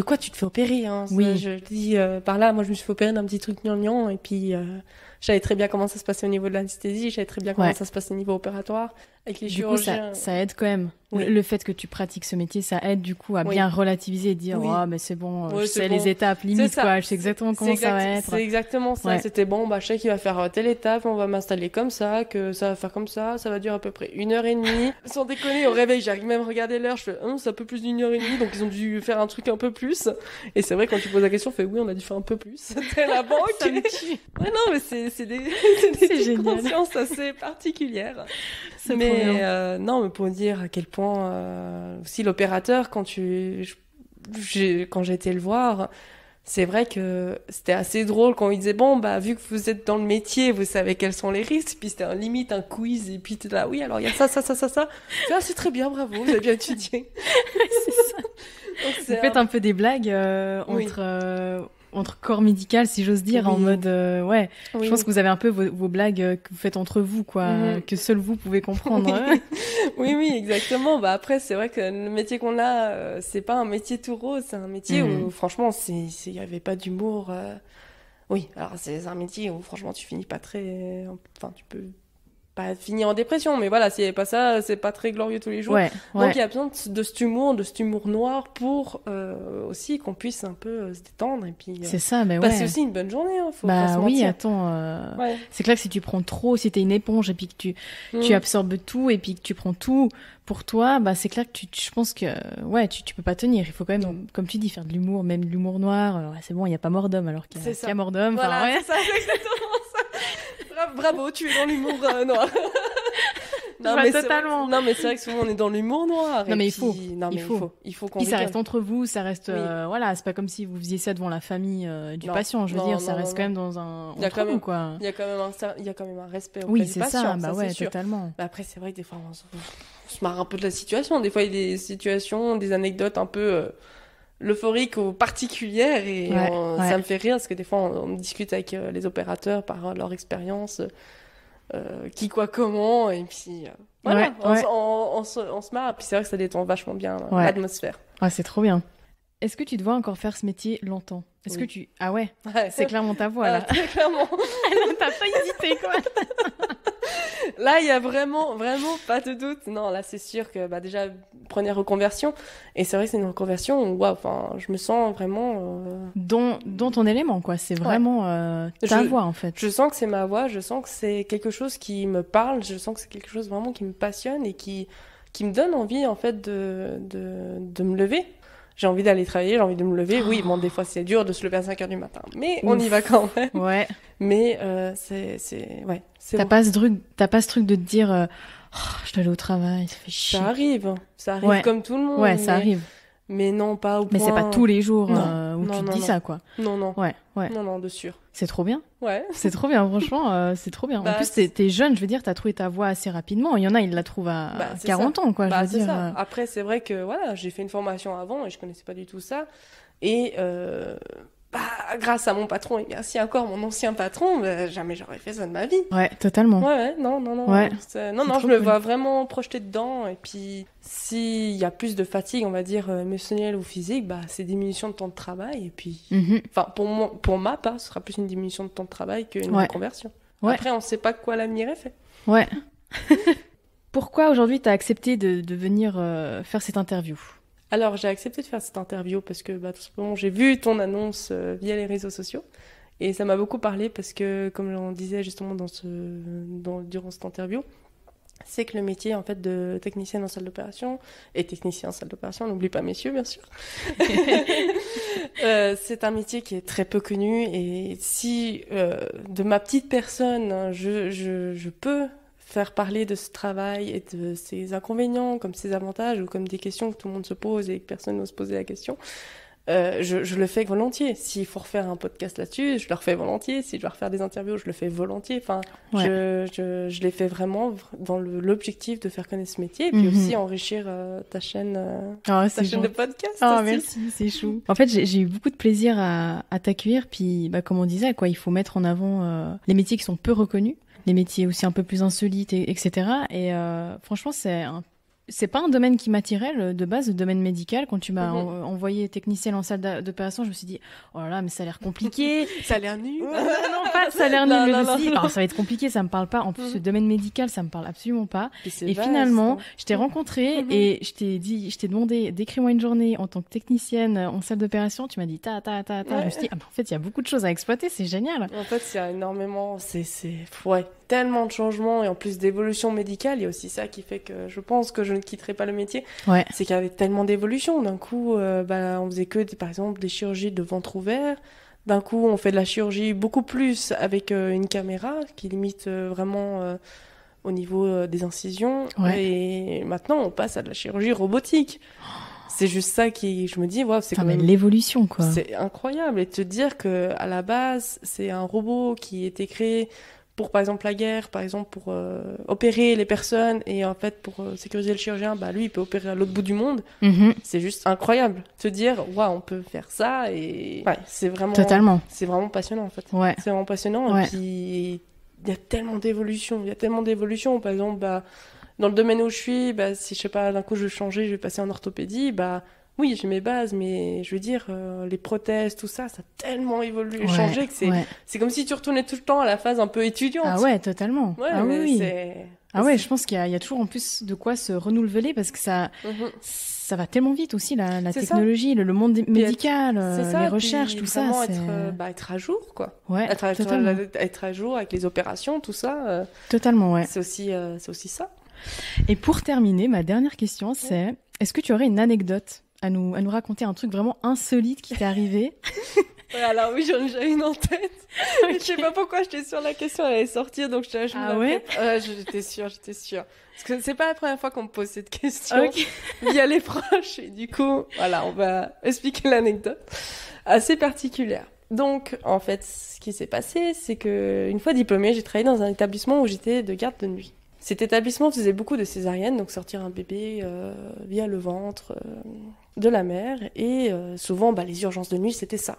quoi tu te fais opérer. Hein. Oui. Je dis par là, moi, je me suis fait opérer d'un petit truc gnangnan, et puis je savais très bien comment ça se passait au niveau de l'anesthésie, je savais très bien comment ça se passait au niveau opératoire. Avec les chirurgiens. Du coup, ça aide quand même. Oui. Le fait que tu pratiques ce métier, ça aide du coup à bien relativiser et dire oh mais c'est bon, je sais les étapes limite quoi, je sais exactement comment ça va être. C'est exactement ça. C'était bon, je sais qu'il va faire telle étape, on va m'installer comme ça, que ça va faire comme ça va durer à peu près 1h30. Sans déconner, au réveil, j'arrive même à regarder l'heure, je fais c'est un peu plus d'1h30, donc ils ont dû faire un truc un peu plus. Et c'est vrai quand tu poses la question, on fait oui, on a dû faire un peu plus. C'était la banque. Ça me tue. Ouais, non, mais c'est des consciences assez particulières. Mais non, mais pour dire à quel point aussi l'opérateur, quand j'ai été le voir, c'est vrai que c'était assez drôle quand il disait bon vu que vous êtes dans le métier, vous savez quels sont les risques, puis c'était limite un quiz et puis t'es là oui alors il y a ça. C'est très bien, bravo, vous avez bien étudié. C'est ça. Donc, vous faites un peu des blagues entre corps médical, si j'ose dire, en mode je pense que vous avez un peu vos blagues que vous faites entre vous, quoi, que seul vous pouvez comprendre. Oui, exactement. Après, c'est vrai que le métier qu'on a, c'est pas un métier tout rose, c'est un métier où franchement, il y avait pas d'humour. Oui, alors c'est un métier où franchement, tu finis pas très, enfin, tu peux pas finir en dépression, mais voilà, s'il y avait pas ça, c'est pas très glorieux tous les jours. Donc il y a besoin de cet humour noir pour aussi qu'on puisse un peu se détendre et puis c'est ça, mais passer aussi une bonne journée, hein, faut pas se mentir. Attends, c'est clair que si tu prends trop, si t'es une éponge et puis que tu absorbes tout et puis que tu prends tout pour toi, c'est clair que je pense que tu peux pas tenir. Il faut quand même, comme tu dis, faire de l'humour, même de l'humour noir. Alors, c'est bon, il y a pas mort d'homme alors qu'il y a mort d'homme. Voilà, c'est ça, exactement ça. Bravo, tu es dans l'humour noir. Non, mais totalement. Non, mais c'est vrai que souvent on est dans l'humour noir. Non, mais il faut qu'on. Puis ça reste entre vous, ça reste, c'est pas comme si vous faisiez ça devant la famille du patient. Je veux dire, ça reste quand même dans un. Entre vous, quoi. Il y a quand même un respect auprès du patient. Oui, c'est ça. Totalement. Mais après, c'est vrai que des fois, on se marre un peu de la situation. Des fois, il y a des situations, des anecdotes un peu euphoriques ou particulières et ça me fait rire parce que des fois, on discute avec les opérateurs par leur expérience. Qui, quoi, comment, et puis on se marre, et puis c'est vrai que ça détend vachement bien l'atmosphère. Ouais, c'est trop bien. Est-ce que tu te vois encore faire ce métier longtemps? Est-ce que tu... Ah ouais, c'est clairement ta voix, là. Très clairement. T'as pas hésité, quoi. Là, il y a vraiment pas de doute. Non, là, c'est sûr que déjà, première reconversion. Et c'est vrai que c'est une reconversion où, je me sens vraiment... Dans ton élément, quoi. C'est vraiment ta voix, en fait. Je sens que c'est ma voix, je sens que c'est quelque chose qui me parle, je sens que c'est quelque chose vraiment qui me passionne et qui me donne envie, en fait, de me lever. j'ai envie d'aller travailler, j'ai envie de me lever. Oui, bon, des fois, c'est dur de se lever à 5 heures du matin, mais on y va quand même. Ouais. Mais ouais, c'est T'as bon. pas ce truc de te dire je dois aller au travail, ça fait chier. Ça arrive Ouais. comme tout le monde. Ouais, ça arrive. Mais non, pas au point. Mais c'est pas tous les jours Non. où Non, tu te non, dis non. ça, quoi. Non, non. Ouais. Non, de sûr. C'est trop bien. Ouais. C'est trop bien, franchement, c'est trop bien. En Bah, plus, t'es jeune, je veux dire, t'as trouvé ta voie assez rapidement. Il y en a, ils la trouvent à C'est 40 ans, quoi, je veux c'est dire. ça. Après, c'est vrai que voilà, j'ai fait une formation avant et je connaissais pas du tout ça. Et grâce à mon patron et merci encore mon ancien patron, jamais j'aurais fait ça de ma vie. Ouais, totalement. Ouais, non. Ouais. Non, C'est je me trop vois vraiment projeter dedans. Et puis, s'il y a plus de fatigue, on va dire, émotionnelle ou physique, c'est diminution de temps de travail. Et puis, Mhm. enfin, pour ma part, ce sera plus une diminution de temps de travail qu'une Ouais. reconversion. Ouais. Après, on sait pas quoi l'avenir est fait. Ouais. Pourquoi aujourd'hui t'as accepté de venir faire cette interview? Alors, j'ai accepté de faire cette interview parce que, tout simplement, j'ai vu ton annonce via les réseaux sociaux. Et ça m'a beaucoup parlé parce que, comme on disait justement durant cette interview, c'est que le métier, en fait, de technicienne en salle d'opération, et technicien en salle d'opération, n'oublie pas messieurs, bien sûr, c'est un métier qui est très peu connu. Et si, de ma petite personne, je peux faire parler de ce travail et de ses inconvénients, comme ses avantages, ou comme des questions que tout le monde se pose et que personne n'ose poser la question, je le fais volontiers. S'il faut refaire un podcast là-dessus, je le refais volontiers. Si je dois refaire des interviews, je le fais volontiers. Enfin, Ouais. je l'ai fait vraiment dans l'objectif de faire connaître ce métier et puis aussi enrichir ta chaîne, Ah, ta c'est chaîne de gentil. podcast Ah, aussi. merci, c'est chou. En fait, j'ai eu beaucoup de plaisir à t'accueillir. Puis, comme on disait, quoi, il faut mettre en avant les métiers qui sont peu reconnus, les métiers aussi un peu plus insolites, etc. Et franchement, c'est pas un domaine qui m'attirait de base, le domaine médical. Quand tu m'as envoyé technicienne en salle d'opération, je me suis dit, oh là là, mais ça a l'air compliqué. Ça a l'air nul. Non, pas ça a l'air nul, Non, mais non, je me suis dit, non. ça va être compliqué, ça me parle pas. En plus, le domaine médical, ça me parle absolument pas. Puis c'est Et vaste, finalement, hein. je t'ai rencontré et je t'ai demandé, décris-moi une journée en tant que technicienne en salle d'opération. Tu m'as dit, ta. Ouais. Je me suis dit, en fait, il y a beaucoup de choses à exploiter, c'est génial. En fait, il y a énormément, ouais, tellement de changements et en plus d'évolution médicale, il y a aussi ça qui fait que je pense que je ne quitterai pas le métier. Ouais. C'est qu'il y avait tellement d'évolution. D'un coup, on faisait par exemple, des chirurgies de ventre ouvert. D'un coup, on fait de la chirurgie beaucoup plus avec une caméra qui limite vraiment au niveau des incisions. Ouais. Et maintenant, on passe à de la chirurgie robotique. C'est juste ça je me dis, wow, c'est quand Mais même l'évolution, quoi. c'est incroyable. Et te dire que à la base, c'est un robot qui était créé pour, par exemple, la guerre, par exemple, pour opérer les personnes, et en fait, pour sécuriser le chirurgien, lui, il peut opérer à l'autre bout du monde. Mhm. C'est juste incroyable. Te dire, waouh, on peut faire ça, et ouais, c'est Totalement. vraiment passionnant, en fait. Ouais. C'est vraiment passionnant, Ouais. et puis il y a tellement d'évolution. Par exemple, dans le domaine où je suis, si je sais pas, d'un coup je veux changer, je vais passer en orthopédie, oui, j'ai mes bases, mais je veux dire, les prothèses, tout ça, ça a tellement évolué, changé que c'est comme si tu retournais tout le temps à la phase un peu étudiante. Ah ouais, totalement. Ouais, ah mais oui. c'est... Ah ouais, je pense qu'il y a toujours en plus de quoi se renouveler parce que ça va tellement vite aussi, la C'est technologie, le monde médical, c'est ça, les recherches, puis tout ça. vraiment C'est... être à jour, quoi. Ouais, totalement. Être à jour avec les opérations, tout ça, Totalement, ouais. c'est aussi ça. Et pour terminer, ma dernière question, c'est est-ce que tu aurais une anecdote à nous raconter, un truc vraiment insolite qui t'est arrivé? Ouais, alors oui, j'en ai déjà une en tête. Okay. Je sais pas pourquoi j'étais sûre la question allait sortir, donc j'étais sûre. Parce que c'est pas la première fois qu'on me pose cette question via les proches, et du coup, voilà, on va expliquer l'anecdote assez particulière. Donc, en fait, ce qui s'est passé, c'est que une fois diplômée, j'ai travaillé dans un établissement où j'étais de garde de nuit. Cet établissement faisait beaucoup de césariennes, donc sortir un bébé via le ventre de la mère, et souvent, les urgences de nuit, c'était ça.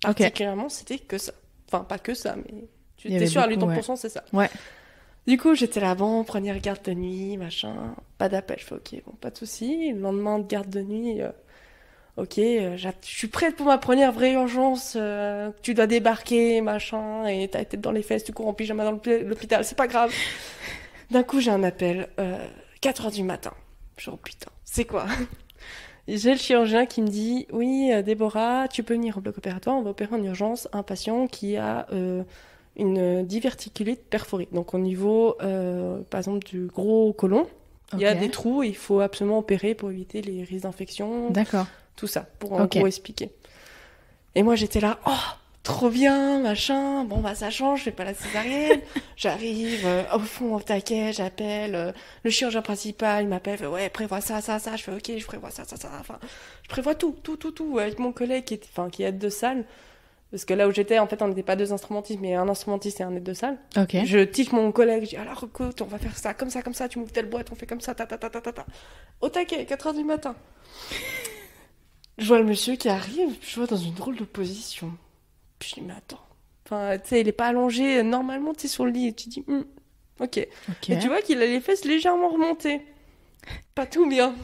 Particulièrement, c'était que ça. Enfin, pas que ça, mais tu étais sûr à 80%, c'est ça. Ouais. Du coup, j'étais là-bas, première garde de nuit, machin, pas d'appel. Je fais ok, bon, pas de souci. Le lendemain de garde de nuit, je suis prête pour ma première vraie urgence. Tu dois débarquer, machin, et t'as la tête dans les fesses, tu cours en pyjama dans l'hôpital, c'est pas grave. D'un coup, j'ai un appel, 4h du matin. Je dis, oh putain, c'est quoi? Et j'ai le chirurgien qui me dit, oui, Déborah, tu peux venir au bloc opératoire, on va opérer en urgence un patient qui a une diverticulite perforée. Donc au niveau, par exemple, du gros côlon, il y a des trous, il faut absolument opérer pour éviter les risques d'infection. D'accord. Tout ça, pour en gros expliquer. Et moi, j'étais là, trop bien, machin. Bon, bah, ça change, je fais pas la césarienne. J'arrive au fond, au taquet, j'appelle le chirurgien principal, il m'appelle, ouais, prévois ça. Je fais, ok, je prévois ça. Enfin, je prévois tout, avec mon collègue qui est aide de salle. Parce que là où j'étais, en fait, on n'était pas 2 instrumentistes, mais un instrumentiste et un aide de salle. Ok. Je teach mon collègue, je dis, alors, écoute, on va faire ça, comme ça, tu m'ouvres telle boîte, on fait comme ça, Au taquet, 4h du matin. Je vois le monsieur qui arrive, je vois dans une drôle de position. Puis je dis, mais attends. Enfin, tu sais, il est pas allongé. Normalement, tu es sur le lit et tu dis, ok. Et tu vois qu'il a les fesses légèrement remontées. Pas tout bien.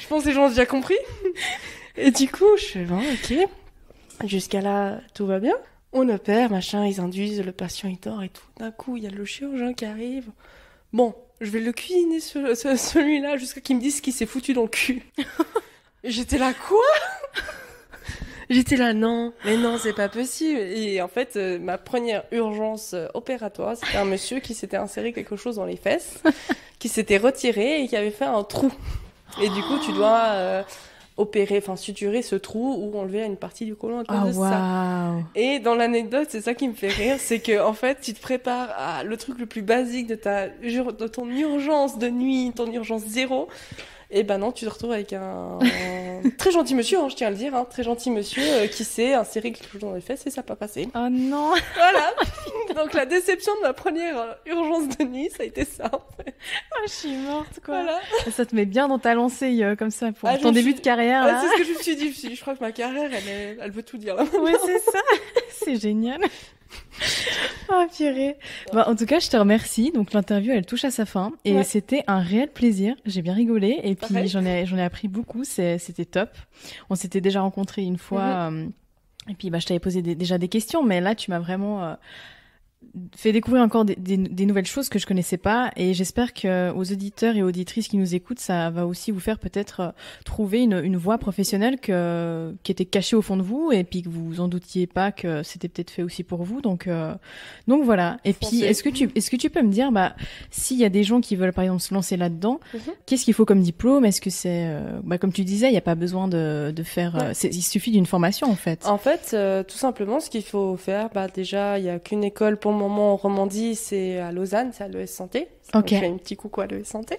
Je pense que les gens ont déjà compris. Et du coup, je fais, bon, ok. Jusqu'à là, tout va bien. On opère, machin, ils induisent, le patient il dort et tout. D'un coup, il y a le chirurgien qui arrive. Bon, je vais le cuisiner celui-là jusqu'à qu'il me dise ce qu'il s'est foutu dans le cul. J'étais là, quoi? J'étais là, non, mais non, c'est pas possible. Et en fait, ma première urgence opératoire, c'était un monsieur qui s'était inséré quelque chose dans les fesses, qui s'était retiré et qui avait fait un trou. Et du coup, tu dois opérer, enfin suturer ce trou ou enlever une partie du côlon à cause de ça. Et dans l'anecdote, c'est ça qui me fait rire, c'est que en fait, tu te prépares à le truc le plus basique de ton urgence de nuit, ton urgence 0. Et ben non, tu te retrouves avec un très gentil monsieur, je tiens à le dire, très gentil monsieur qui s'est inséré quelque chose dans les fesses et ça n'a pas passé. Oh non. Voilà. Donc la déception de ma première urgence de nuit, ça a été ça en fait. Je suis morte quoi. Voilà. Ça te met bien dans ta lancée comme ça pour ton début de carrière. Là. C'est ce que je me suis dit. Je crois que ma carrière, elle veut tout dire là. Oui, c'est ça. C'est génial. Oh purée. Bah, en tout cas, je te remercie. Donc l'interview, elle touche à sa fin et c'était un réel plaisir. J'ai bien rigolé et puis j'en ai appris beaucoup. C'était top. On s'était déjà rencontrés une fois et puis je t'avais posé déjà des questions, mais là tu m'as vraiment fait découvrir encore des nouvelles choses que je connaissais pas et j'espère que aux auditeurs et auditrices qui nous écoutent, ça va aussi vous faire peut-être trouver une voie professionnelle qui était cachée au fond de vous et puis que vous vous en doutiez pas que c'était peut-être fait aussi pour vous. Donc voilà. Et puis est-ce que tu peux me dire s'il y a des gens qui veulent par exemple se lancer là-dedans, qu'est-ce qu'il faut comme diplôme? Est-ce que c'est comme tu disais, il y a pas besoin de faire il suffit d'une formation en fait. En fait, tout simplement ce qu'il faut faire, déjà il y a qu'une école pour le moment en Romandie, c'est à Lausanne, c'est à l'ES Santé. Donc, je fais un petit coucou à l'ES Santé.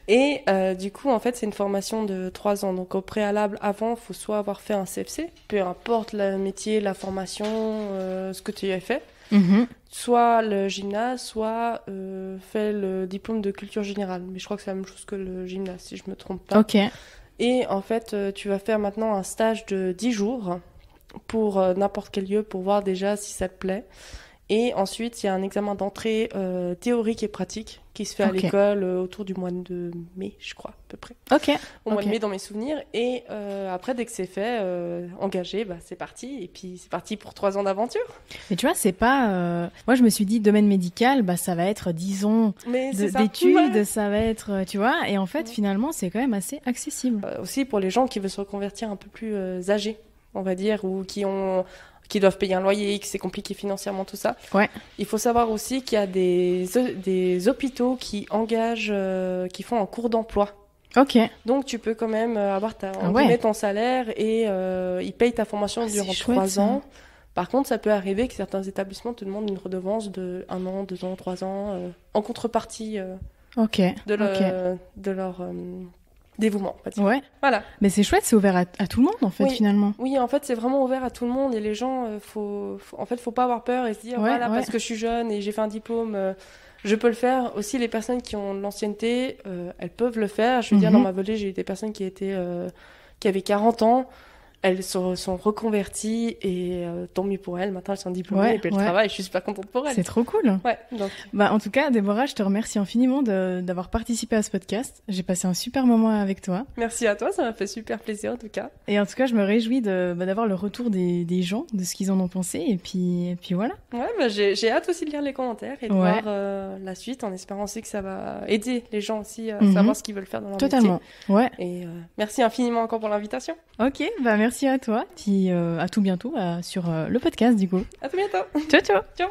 Et du coup, en fait, c'est une formation de 3 ans. Donc, au préalable, avant, il faut soit avoir fait un CFC, peu importe le métier, la formation, ce que tu as fait, soit le gymnase, soit fait le diplôme de culture générale. Mais je crois que c'est la même chose que le gymnase, si je me trompe pas. Ok. Et en fait, tu vas faire maintenant un stage de 10 jours pour n'importe quel lieu, pour voir déjà si ça te plaît. Et ensuite, il y a un examen d'entrée théorique et pratique qui se fait à l'école autour du mois de mai, je crois, à peu près. Au mois de mai, dans mes souvenirs. Et après, dès que c'est fait, engagé, c'est parti. Et puis, c'est parti pour 3 ans d'aventure. Mais tu vois, c'est pas... Moi, je me suis dit, domaine médical, ça va être 10 ans d'études, ça va être... Tu vois, et en fait, finalement, c'est quand même assez accessible. Aussi pour les gens qui veulent se reconvertir un peu plus âgés, on va dire, ou qui doivent payer un loyer, que c'est compliqué financièrement, tout ça. Il faut savoir aussi qu'il y a des hôpitaux qui engagent, qui font un cours d'emploi. Donc, tu peux quand même avoir ton salaire et ils payent ta formation durant 3 ans. Par contre, ça peut arriver que certains établissements te demandent une redevance de 1 an, 2 ans, 3 ans, en contrepartie de leur dévouement. Voilà. Mais c'est chouette, c'est ouvert à tout le monde en fait finalement. Oui, en fait, c'est vraiment ouvert à tout le monde et les gens, faut pas avoir peur et se dire parce que je suis jeune et j'ai fait un diplôme, je peux le faire. Aussi, les personnes qui ont de l'ancienneté, elles peuvent le faire. Je veux dire, dans ma volée, j'ai eu des personnes qui avaient 40 ans. Elles sont reconverties et tant mieux pour elles. Maintenant, elles sont diplômées et puis elles travaillent. Je suis super contente pour elles. C'est trop cool. Donc. En tout cas, Déborah, je te remercie infiniment d'avoir participé à ce podcast. J'ai passé un super moment avec toi. Merci à toi, ça m'a fait super plaisir en tout cas. Et en tout cas, je me réjouis d'avoir le retour des gens, de ce qu'ils en ont pensé. Et puis voilà. J'ai hâte aussi de lire les commentaires et de voir la suite en espérant aussi que ça va aider les gens aussi à savoir ce qu'ils veulent faire dans leur métier. Et merci infiniment encore pour l'invitation. Ok, merci à toi. Puis à tout bientôt sur le podcast du coup. À tout bientôt. Ciao. Ciao.